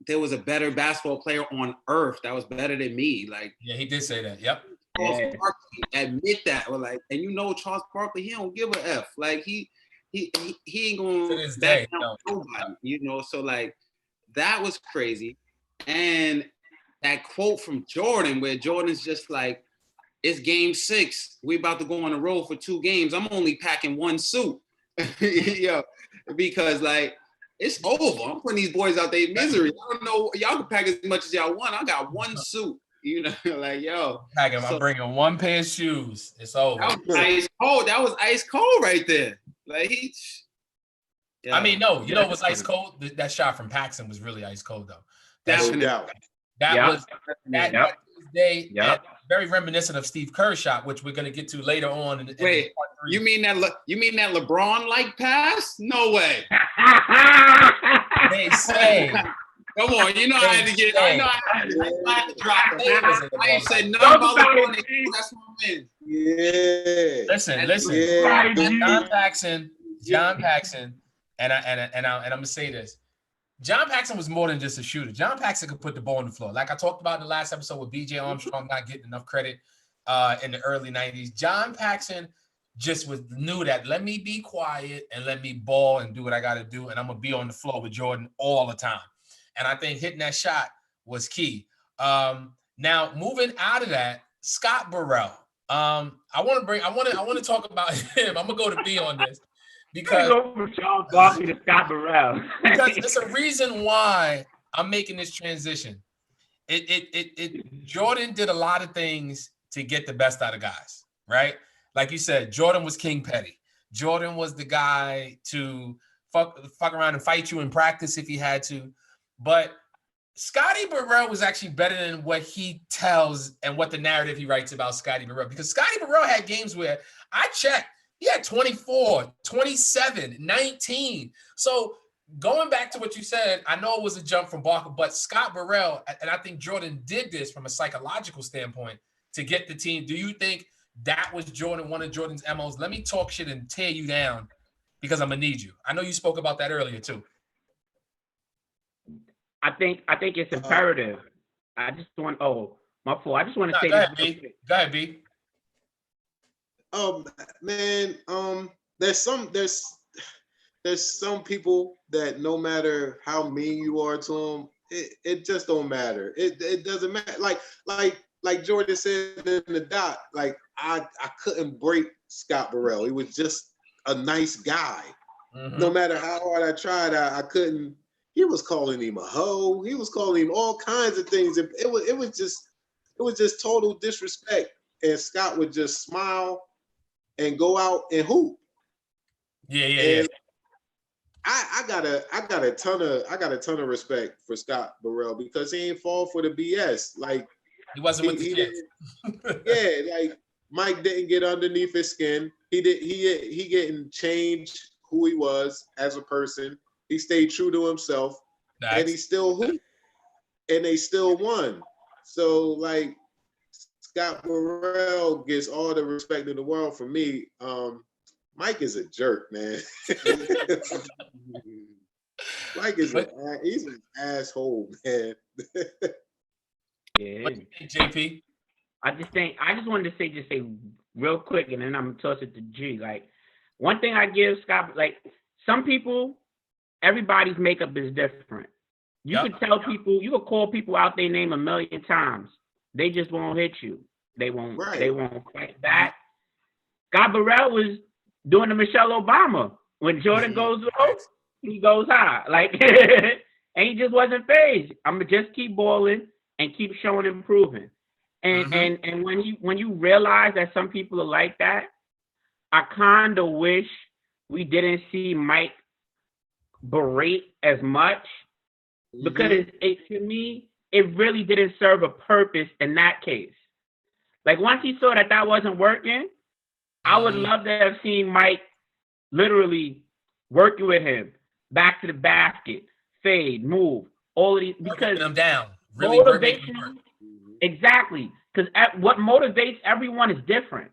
there was a better basketball player on earth that was better than me. Like, yeah, he did say that. Yep. Charles Barkley admit that. Or like, and you know, Charles Barkley, he don't give a F. Like he ain't gonna back down nobody. You know, so like that was crazy. And that quote from Jordan, where Jordan's just like, "It's game 6. We about to go on the road for 2 games. I'm only packing 1 suit." Yo, because like it's over. I'm putting these boys out their misery. I don't know. Y'all can pack as much as y'all want. I got 1 suit. You know, like yo. I'm bringing 1 pair of shoes. It's over. That was ice cold. That was ice cold right there. Like he. I mean, no, you know what's ice cold? That shot from Paxson was really ice cold though. That was day. Very reminiscent of Steve Kerr's shot, which we're gonna get to later on. Wait, you mean that LeBron like pass? No way. They say. Come on, you know I had to get. I know I had to drop it. I ain't said nothing about LeBron. That's my man. Yeah. Listen. Yeah. John Paxson, and I'm gonna say this. John Paxson was more than just a shooter. John Paxson could put the ball on the floor. Like I talked about in the last episode with B.J. Armstrong not getting enough credit in the early 90s. John Paxson just knew that let me be quiet and let me ball and do what I got to do, and I'm going to be on the floor with Jordan all the time. And I think hitting that shot was key. Now, moving out of that, Scott Burrell. I want to talk about him. I'm going to go to B on this. Because go from Charles Barkley to Scott Burrell. Because there's a reason why I'm making this transition. Jordan did a lot of things to get the best out of guys, right? Like you said, Jordan was King Petty. Jordan was the guy to fuck around and fight you in practice if he had to. But Scotty Burrell was actually better than what he tells and what the narrative he writes about Scotty Burrell. Because Scotty Burrell had games where I checked. He had 24, 27, 19. So going back to what you said, I know it was a jump from Barker, but Scott Burrell, and I think Jordan did this from a psychological standpoint to get the team. Do you think that was one of Jordan's MOs? Let me talk shit and tear you down because I'm going to need you. I know you spoke about that earlier too. I think it's imperative. I just want to say go ahead, B. Go ahead, B. Man, there's some people that no matter how mean you are to them, it just don't matter. It doesn't matter. Like Jordan said in the doc, like I couldn't break Scott Burrell. He was just a nice guy. Mm-hmm. No matter how hard I tried, I couldn't. He was calling him a hoe. He was calling him all kinds of things. It was just total disrespect. And Scott would just smile and go out and hoop. Yeah. I got a ton of respect for Scott Burrell because he ain't fall for the BS. Like he wasn't with the kids. Yeah, like Mike didn't get underneath his skin. he didn't change who he was as a person. He stayed true to himself, and he still hooped, and they still won. So like Scott Burrell gets all the respect in the world from me. Mike is a jerk, man. Mike is he's an asshole, man. Yeah. JP. I just wanted to say real quick, and then I'm gonna toss it to G. Like, one thing I give Scott, like, some people, everybody's makeup is different. You could tell people, you could call people out their name 1,000,000 times. They just won't hit you. They won't fight back. Scott Burrell was doing the Michelle Obama. When Jordan goes low, he goes high. Like, and he just wasn't phased. I'm gonna just keep balling and keep showing improving. And and when you realize that some people are like that, I kind of wish we didn't see Mike berate as much, because to me it really didn't serve a purpose in that case. Like, once he saw that wasn't working, I would love to have seen Mike literally working with him, back to the basket, fade, move, all of these, because them down. Really motivation. Exactly, because what motivates everyone is different.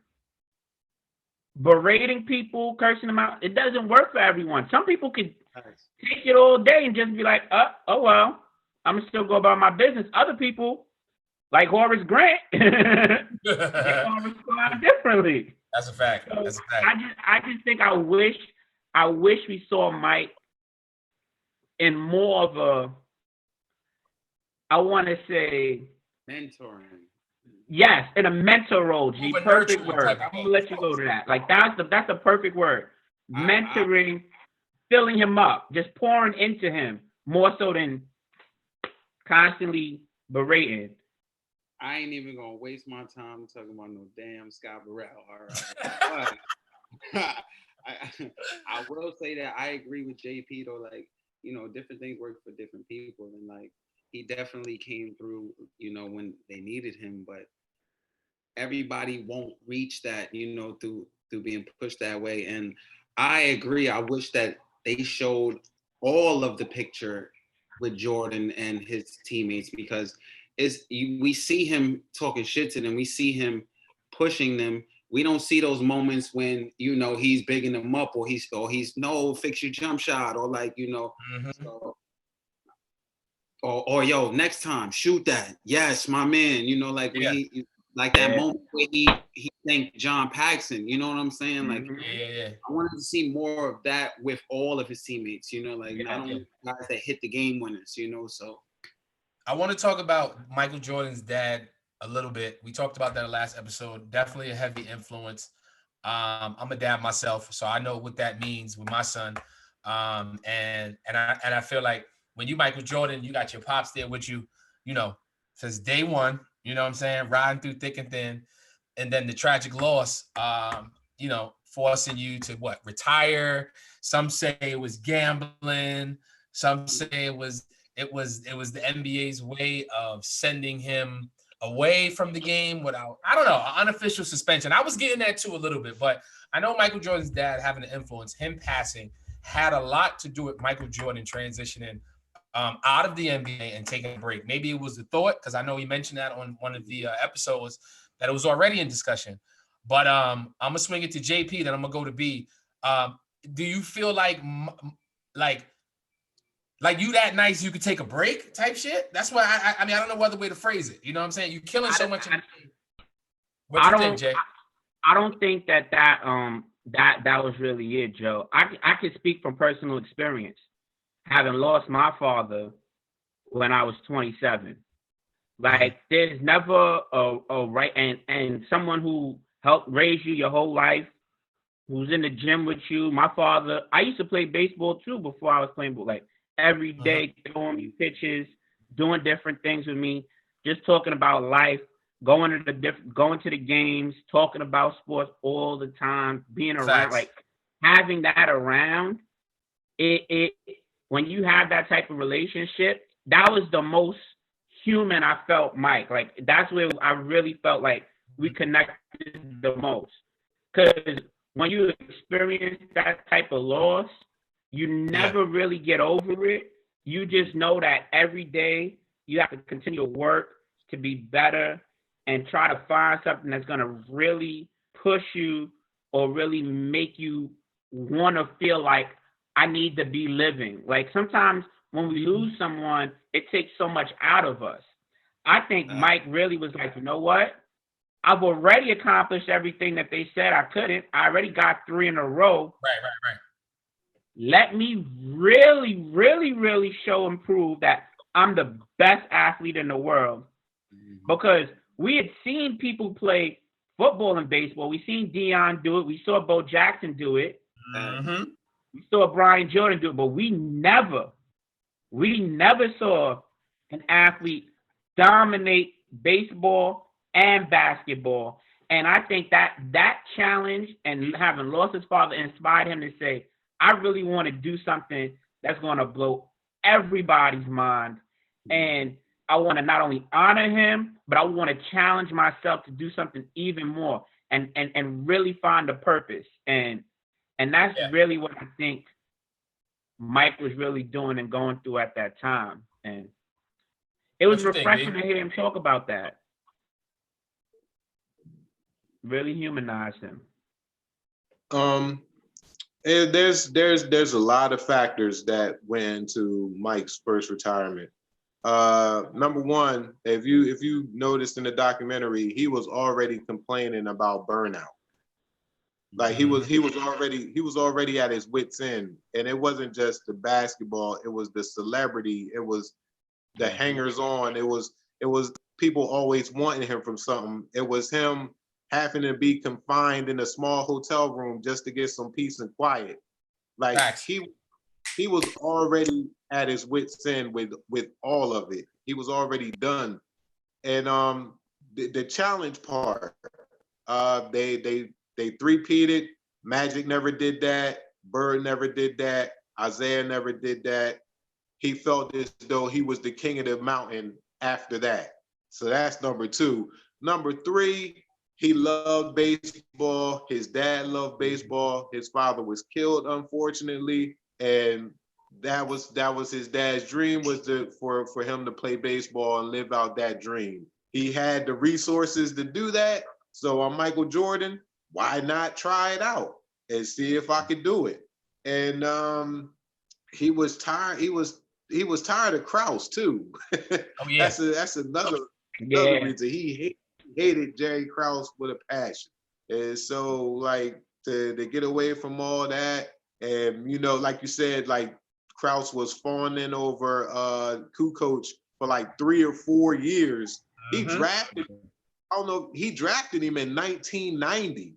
Berating people, cursing them out, it doesn't work for everyone. Some people could take it all day and just be like, oh well, I'm gonna still go about my business. Other people, like Horace Grant, they gonna respond differently. That's a fact. So That's a fact. I just think I wish we saw Mike in more of a, I want to say, mentoring. Yes, in a mentor role, G. Perfect word. I'm gonna let you go to that. Like, that's the perfect word. Mentoring, filling him up, just pouring into him more so than constantly berating. I ain't even gonna waste my time talking about no damn Scott Burrell. All right. I will say that I agree with JP though. Like, you know, different things work for different people, and like, he definitely came through, you know, when they needed him, but everybody won't reach that, you know, through being pushed that way. And I agree. I wish that they showed all of the picture with Jordan and his teammates, because we see him talking shit to them. We see him pushing them. We don't see those moments when, you know, he's bigging them up, or he's no, fix your jump shot, or like, you know, so, or yo, next time shoot that. Yes, my man. You know, like when he like that moment where he thanked John Paxson. You know what I'm saying? Like, I wanted to see more of that with all of his teammates. You know, like not only guys that hit the game winners. You know, so I want to talk about Michael Jordan's dad a little bit. We talked about that in the last episode. Definitely a heavy influence. I'm a dad myself, so I know what that means with my son. And I feel like when you Michael Jordan, you got your pops there with you, you know, since day one. You know what I'm saying? Riding through thick and thin. And then the tragic loss, you know, forcing you to retire. Some say it was gambling. Some say it was the NBA's way of sending him away from the game without, I don't know, an unofficial suspension. I was getting that too a little bit, but I know Michael Jordan's dad having an influence, him passing, had a lot to do with Michael Jordan transitioning out of the NBA and taking a break. Maybe it was the thought, because I know he mentioned that on one of the episodes, that it was already in discussion. But I'm going to swing it to JP, then I'm going to go to B. Do you feel like you that nice you could take a break type shit? That's why I mean, I don't know what other way to phrase it. You know what I'm saying? You're killing so much. What do you think, Jay? I don't think that was really it, Joe. I can speak from personal experience, having lost my father when I was 27. Like, there's never a right, and someone who helped raise you your whole life, who's in the gym with you. My father, I used to play baseball too before I was playing ball. Like, every day, throwing me pitches, doing different things with me, just talking about life, going to the games, talking about sports all the time, being around, like having that around. It when you have that type of relationship, that was the most human I felt Mike. Like, that's where I really felt like we connected the most. Because when you experience that type of loss, you never really get over it. You just know that every day you have to continue to work to be better and try to find something that's going to really push you or really make you want to feel like I need to be living. Like sometimes when we lose someone, it takes so much out of us. I think Mike really was like, you know what? I've already accomplished everything that they said I couldn't. I already got 3 in a row. Right. Let me really, really, really show and prove that I'm the best athlete in the world. Because we had seen people play football and baseball. We seen Deion do it. We saw Bo Jackson do it. Mm-hmm. We saw Brian Jordan do it. But we never saw an athlete dominate baseball and basketball. And I think that challenge and having lost his father inspired him to say, I really want to do something that's going to blow everybody's mind. And I want to not only honor him, but I want to challenge myself to do something even more and really find a purpose. And that's really what I think Mike was really doing and going through at that time. And it was refreshing to hear him talk about that. Really humanized him. And there's a lot of factors that went into Mike's first retirement. Number one, if you noticed in the documentary, he was already complaining about burnout. Like he was already at his wit's end, and it wasn't just the basketball, it was the celebrity, it was the hangers on, it was people always wanting him from something. It was him having to be confined in a small hotel room just to get some peace and quiet. Like he was already at his wit's end with all of it. He was already done. And the challenge part, they three-peated. Magic never did that. Bird never did that. Isaiah never did that. He felt as though he was the king of the mountain after that. So that's number 2. Number 3, he loved baseball. His dad loved baseball. His father was killed, unfortunately, and that was his dad's dream, was for him to play baseball and live out that dream. He had the resources to do that. So I'm Michael Jordan. Why not try it out and see if I could do it? And he was tired. He was tired of Krause too. Oh yeah, that's another reason he hated Jerry Krause with a passion. And so like to get away from all that, and like you said, like Krause was fawning over Kukoc for like 3 or 4 years. He drafted him in 1990.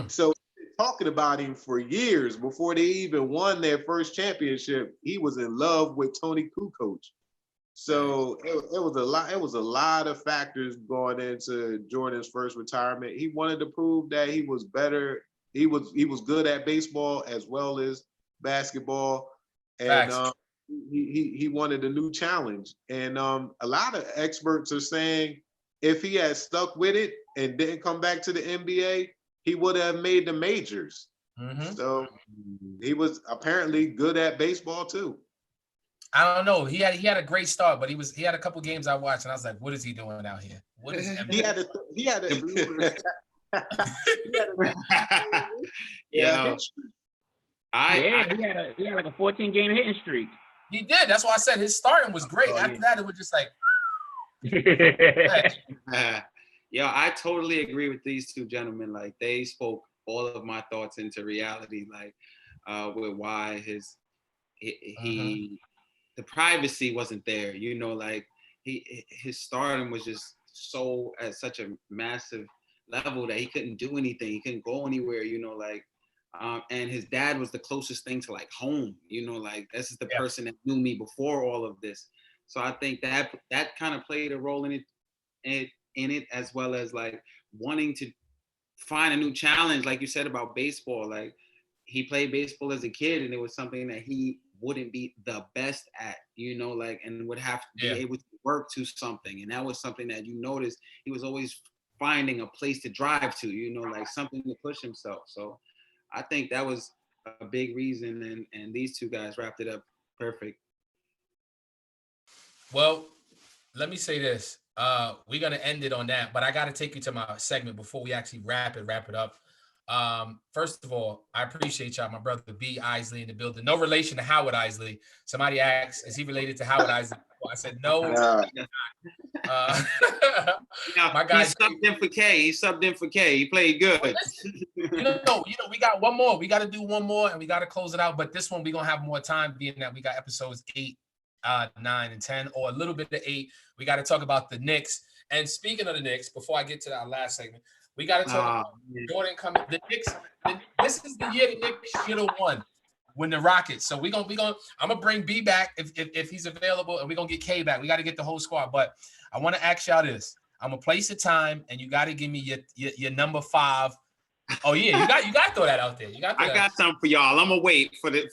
So talking about him for years before they even won their first championship. He was in love with Tony Kukoc. So it was a lot of factors going into Jordan's first retirement. He wanted to prove that he was better. He was good at baseball as well as basketball, and he wanted a new challenge. And a lot of experts are saying if he had stuck with it and didn't come back to the NBA, he would have made the majors. So he was apparently good at baseball too. I don't know. He had a great start, but he had a couple games I watched, and I was like, "What is he doing out here? What is he had a he had like a 14-game hitting streak. He did. That's why I said his starting was great. After that, it was just like. Yeah, I totally agree with these two gentlemen. Like they spoke all of my thoughts into reality. Like with why the privacy wasn't there. Like his stardom was just so at such a massive level that he couldn't do anything. He couldn't go anywhere. And his dad was the closest thing to like home. Like this is the person that knew me before all of this. So I think that kind of played a role in it, as well as like wanting to find a new challenge, like you said about baseball. Like he played baseball as a kid, and it was something that he wouldn't be the best at, and would have to be able to work to something. And that was something that you noticed he was always finding a place to drive to, like something to push himself. So I think that was a big reason, and these two guys wrapped it up perfect. Well, let me say this. We're gonna end it on that, but I gotta take you to my segment before we actually wrap it up. First of all, I appreciate y'all. My brother B. Isley in the building. No relation to Howard Isley. Somebody asked, is he related to Howard Isley? Well, I said no. My guy, he subbed in for K. He subbed in for K. He played good. Well, we got one more. We got to do one more, and we got to close it out. But this one, we're gonna have more time, being that we got episodes 8, 9, and 10, or a little bit of 8. We got to talk about the Knicks. And speaking of the Knicks, before I get to our last segment, we got to talk about Jordan coming. The Knicks. This is the year the Knicks should have won when the Rockets. So I'm gonna bring B back if he's available, and we're gonna get K back. We got to get the whole squad. But I want to ask y'all this. I'm gonna place a time, and you got to give me your number 5. Oh yeah, you got to throw that out there. I got something for y'all. I'm gonna wait for the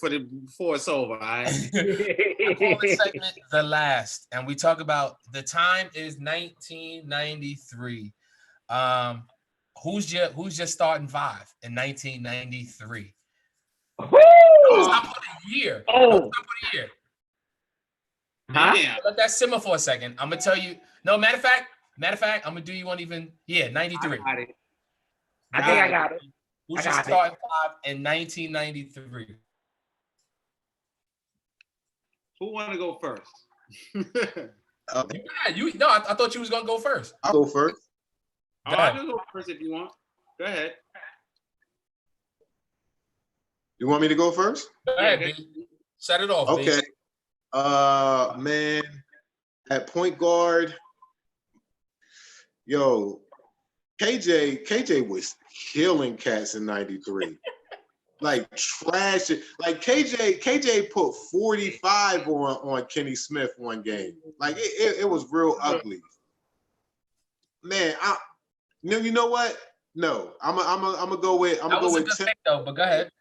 before it's over. All right. I call the segment The Last, and we talk about the time is 1993. Who's your starting 5 in 1993? Stop for the year. Oh, Stop for the year. huh? Yeah. Let that simmer for a second. I'm gonna tell you. No, matter of fact, I'm gonna do you one even. Yeah, 93. I got it. I think I got it. Who's your starting 5 in 1993? Who want to go first? I thought you was gonna go first. I'll go first. I'll just go first if you want. Go ahead. You want me to go first? Go ahead, B. Set it off. Okay. B. Man, at point guard, yo, KJ was killing cats in 93. Like trash it. Like KJ put 45 on Kenny Smith one game. Like it was real ugly. Man, you know what? No, I'm gonna go with Tim. Pick, though, but go ahead.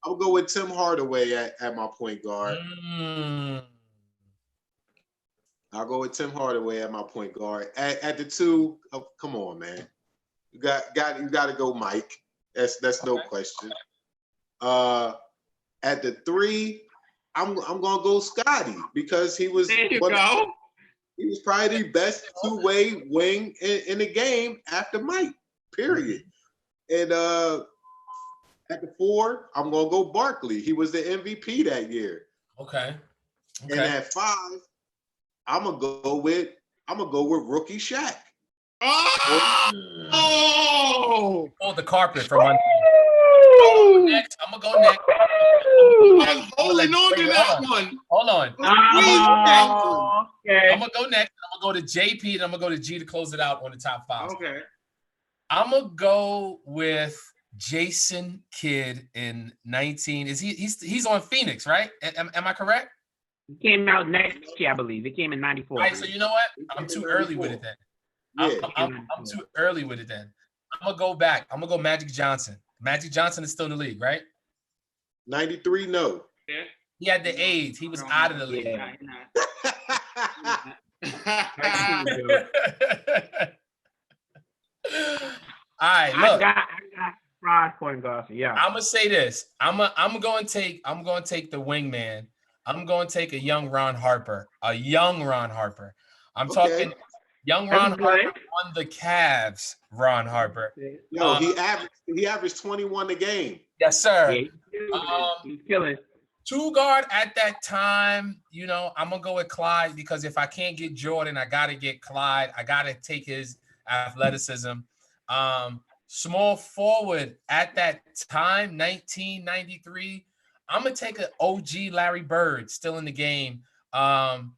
I'll go with Tim Hardaway at my point guard. I'll go with Tim Hardaway at my point guard. At the 2, oh, come on, man. You got to go Mike. That's no question. At the 3, I'm gonna go Scotty because he was There you go. He was probably the best two-way wing in the game after Mike. Period. And at the 4, I'm gonna go Barkley. He was the MVP that year. Okay. And at 5, I'm gonna go with rookie Shaq. Oh! Pull the carpet from under. I'm gonna go next. I'm holding on to that one. Hold on. Okay. I'm gonna go next. I'm gonna go to JP, and I'm gonna go to G to close it out on the top 5. Okay. I'm gonna go with Jason Kidd in 19. He's on Phoenix, right? Am I correct? It came out next year, I believe. It came in 94. All right, so you know what? I'm too early with it then. Yeah. I'm too early with it then. I'm gonna go back. I'm gonna go Magic Johnson. Magic Johnson is still in the league, right? 93, no. Yeah. He had the AIDS. He was out of the league. Yeah. All right, I look. got Rod point guard. Yeah. I'm gonna say this. I'm going to take the wingman. I'm going to take a young Ron Harper. I'm talking young Ron Harper on the Cavs. Ron Harper. Yo, he averaged 21 a game. Yes, sir. Yeah, he's killing. 2 guard at that time, I'm gonna go with Clyde because if I can't get Jordan, I gotta get Clyde. I gotta take his athleticism. Small forward at that time, 1993. I'm gonna take an OG Larry Bird, still in the game. Don't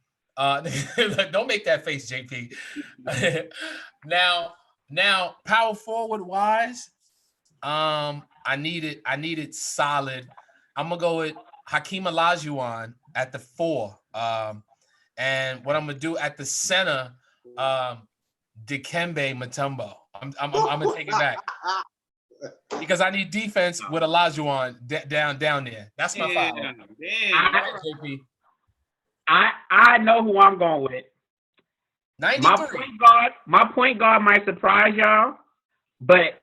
make that face, JP. Now, power forward wise, I needed solid. I'm gonna go with Hakeem Olajuwon at the 4. And what I'm gonna do at the center, Dikembe Mutombo. I'm gonna take it back because I need defense with Olajuwon down there. That's my 5. Damn. I know who I'm going with. 93. My point guard might surprise y'all, but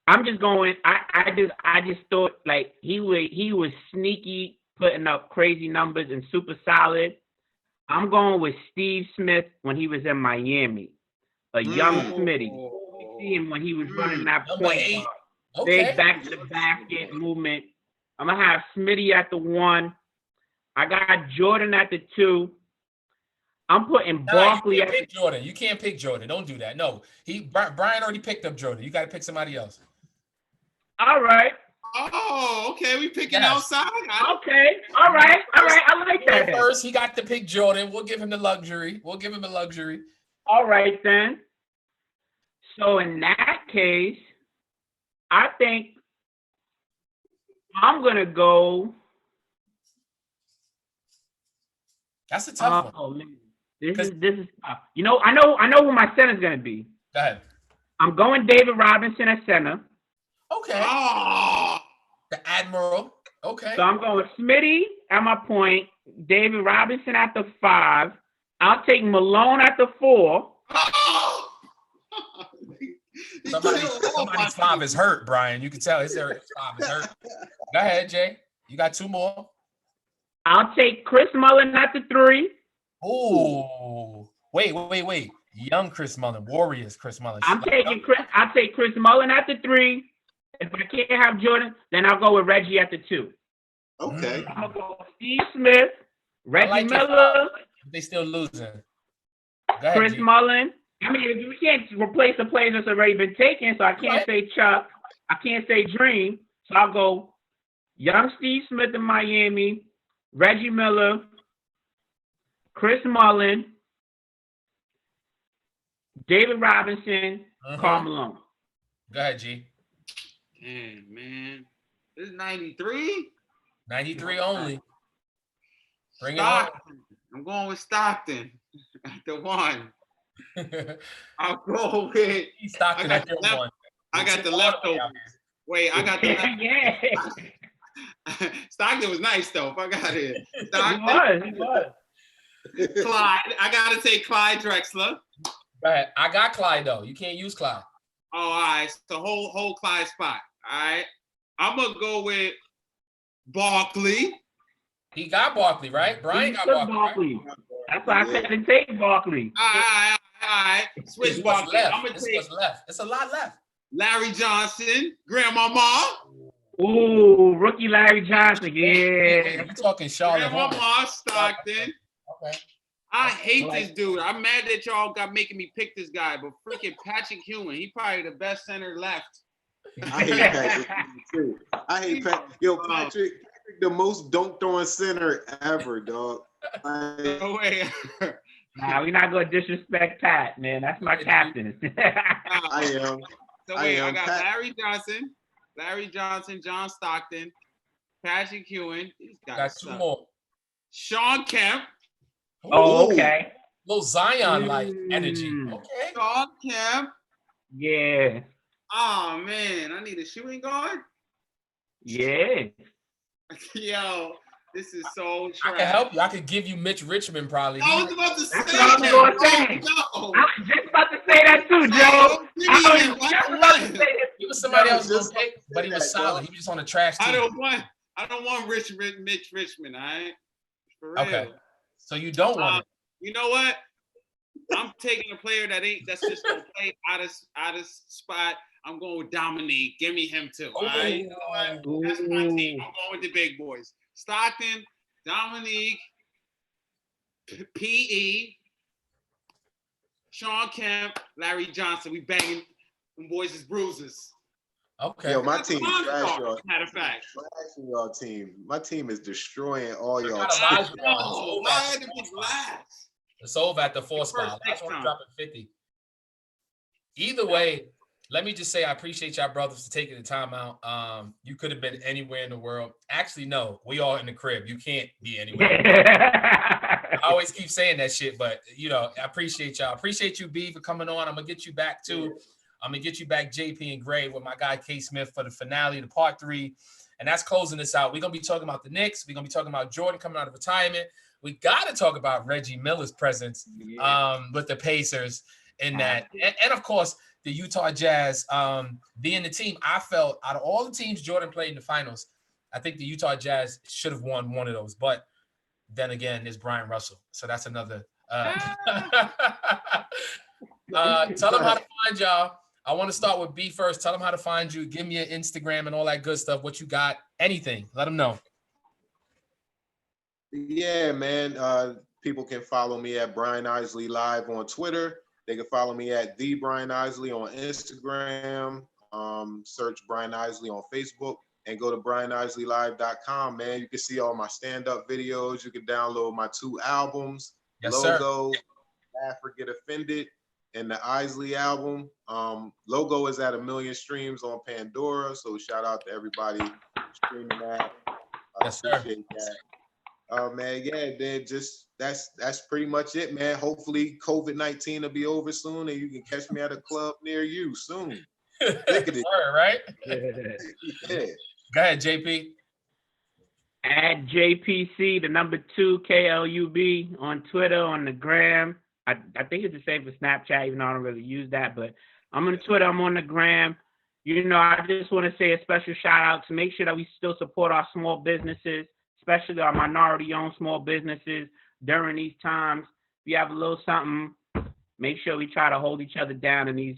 I'm just going. I just thought like he was sneaky, putting up crazy numbers and super solid. I'm going with Steve Smith when he was in Miami, a young Smitty. You see him when he was running that Number point 8. guard, Okay. big back to the basket movement. I'm gonna have Smitty at the 1. I got Jordan at the 2. I'm putting Barkley you at can't the pick Jordan. You can't pick Jordan. Don't do that. No, Brian already picked up Jordan. You got to pick somebody else. All right. Oh, okay. We picking outside. Okay. All right. I like that. First, he got to pick Jordan. We'll give him the luxury. All right, then. So in that case, I think I'm going to go. That's a tough one. Oh, man. This is tough. You know, I know who my center's going to be. Go ahead. I'm going David Robinson at center. Okay. The Admiral. Okay. So I'm going Smitty at my point, David Robinson at the 5. I'll take Malone at the 4. Somebody's 5 is hurt, Brian. You can tell his 5 is hurt. Go ahead, Jay. You got 2 more. I'll take Chris Mullin at the 3. Oh, wait. Young Chris Mullin, Warriors Chris Mullin. I'll take Chris Mullin at the 3. If I can't have Jordan, then I'll go with Reggie at the 2. Okay. I'll go Steve Smith, Reggie Miller. They still losing. Go ahead, Chris G. Mullin. I mean, we can't replace the players that's already been taken, so I can't say Chuck. I can't say Dream. So I'll go young Steve Smith in Miami, Reggie Miller, Chris Mullin, David Robinson, Karl Malone. Go ahead, G. Damn, man. This is 93? 93 only. Bring Stockton. I'm going with Stockton at the 1. I'll go with Stockton at your 1. I got the leftovers. Wait, I got the leftovers. Stockton was nice though. If I got it. He was. Clyde. I gotta take Clyde Drexler. Go ahead. I got Clyde though. You can't use Clyde. Oh, all right. So whole Clyde spot. All right. I'm gonna go with Barkley. He got Barkley, right? Brian got Barkley. Right? That's why I couldn't take Barkley. All right. Switch Barkley. I'm gonna take what's left. It's a lot left. Larry Johnson, Grandmama. Ooh, rookie Larry Johnson. Yeah. You're talking Charlotte. Grandmama Stockton. Okay. I hate this dude. I'm mad that y'all got making me pick this guy, but freaking Patrick Ewing, he probably the best center left. I hate Patrick too. I hate Patrick. Yo, Patrick, the most dunk throwing center ever, dog. No way. Nah, we're not gonna disrespect Pat, man. That's my captain. I am. So wait, I got Larry Johnson, John Stockton, Patrick Ewing. Got 2 more. Sean Kemp. Oh, okay. Little Zion-like energy. Okay. Sean Kemp. Yeah. Oh man, I need a shooting guard. Yeah. Yo, this is so trash. I can help you. I could give you Mitch Richmond probably. I was about to say That's what I was going to say. I was just about to say that too, Joe. I was just about to say that. He was somebody else's pick, but he was solid. He was just on the trash team. I don't want Mitch Richmond, all right? For real. Okay. So you don't want it. You know what? I'm taking a player that's just gonna play out of spot. I'm going with Dominique. Give me him too. All right? You know what? That's my team. I'm going with the big boys. Stockton, Dominique, PE, Sean Kemp, Larry Johnson. We banging them boys as bruises. Okay. Yo, my team is trash, y'all. Matter of fact. Trashing y'all team. My team is destroying all y'all. Why had to be last? It's over at the 4 spot. That's why I'm dropping 50. Either way, let me just say I appreciate y'all brothers for taking the time out. You could have been anywhere in the world. Actually, no, we all in the crib. You can't be anywhere. I always keep saying that shit, but I appreciate y'all. Appreciate you, B, for coming on. I'm gonna get you back too. I'm gonna get you back, JP and Gray, with my guy K Smith for the finale, the part 3, and that's closing this out. We're gonna be talking about the Knicks. We're gonna be talking about Jordan coming out of retirement. We got to talk about Reggie Miller's presence with the Pacers in that, and of course the Utah Jazz being the team, I felt out of all the teams Jordan played in the finals, I think the Utah Jazz should have won one of those. But then again, there's Brian Russell. So that's another. Tell them how to find y'all. I want to start with B first. Tell them how to find you. Give me your Instagram and all that good stuff. What you got, anything. Let them know. Yeah, man. People can follow me at Brian Isley Live on Twitter. They can follow me at The Brian Isley on Instagram. Search Brian Isley on Facebook and go to BrianIsleyLive.com, man. You can see all my stand-up videos. You can download my 2 albums, Yes, Logo, Laugh or Get Offended, and the Isley album. Logo is at 1 million streams on Pandora, so shout out to everybody streaming that. Yes, appreciate that. Man, yeah, then just that's pretty much it, man. Hopefully COVID-19 will be over soon and you can catch me at a club near you soon. Think of it. Right? Yeah. Go ahead, JP. At JPC, the number 2 KLUB on Twitter, on the gram. I think it's the same for Snapchat, even though I don't really use that. But I'm on Twitter, I'm on the gram. You know, I just want to say a special shout out to make sure that we still support our small businesses, especially our minority-owned small businesses during these times. If you have a little something, make sure we try to hold each other down in these,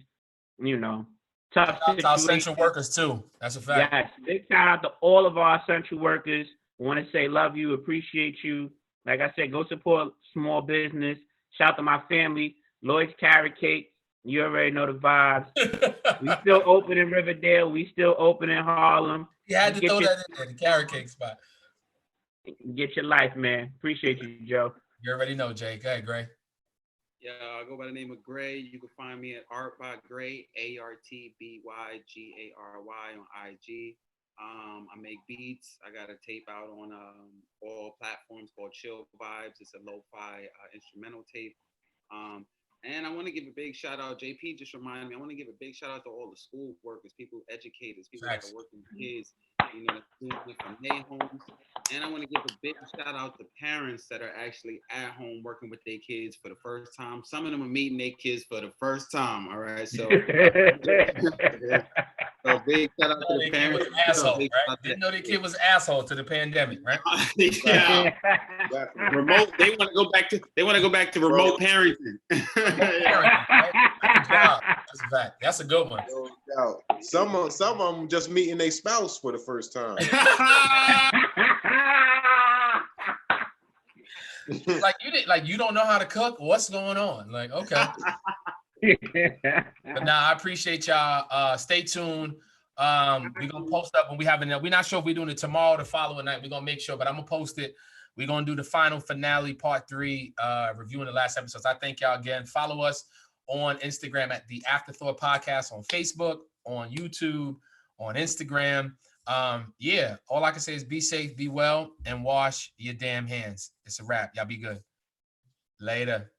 you know, tough situations. Our essential workers too. That's a fact. Yes, big shout out to all of our essential workers. I want to say love you, appreciate you. Like I said, go support small business. Shout out to my family, Lloyd's Carrot Cake. You already know the vibes. We still open in Riverdale. We still open in Harlem. You had to throw that in there, the carrot cake spot. Get your life, man. Appreciate you, Joe. You already know, Jay. Go ahead, Gray. Yeah, I go by the name of Gray. You can find me at Art by Gray, ARTBYGARY on IG. I make beats. I got a tape out on all platforms called Chill Vibes. It's a lo-fi instrumental tape. And I want to give a big shout out. JP just reminded me. I want to give a big shout out to all the school workers, people, educators, people that are working with kids, you know, doing it from their homes. And I want to give a big shout out to parents that are actually at home working with their kids for the first time. Some of them are meeting their kids for the first time. All right, so, so big shout out to the parents. Asshole, right? Didn't know their kid was asshole to the pandemic, right? Yeah. Remote. They want to go back to. They want to go back to remote parenting. That's a fact. That's a good one. Some of them just meeting their spouse for the first time. You don't know how to cook. What's going on? Like, okay. But I appreciate y'all. Stay tuned. We're gonna post up when we have it. We're not sure if we're doing it tomorrow or the following night. We're gonna make sure, but I'm gonna post it. We're gonna do the final finale, part 3, reviewing the last episodes. I thank y'all again. Follow us on Instagram at the Afterthought Podcast, on Facebook, on YouTube, on Instagram. All I can say is be safe, be well, and wash your damn hands. It's a wrap. Y'all be good. Later.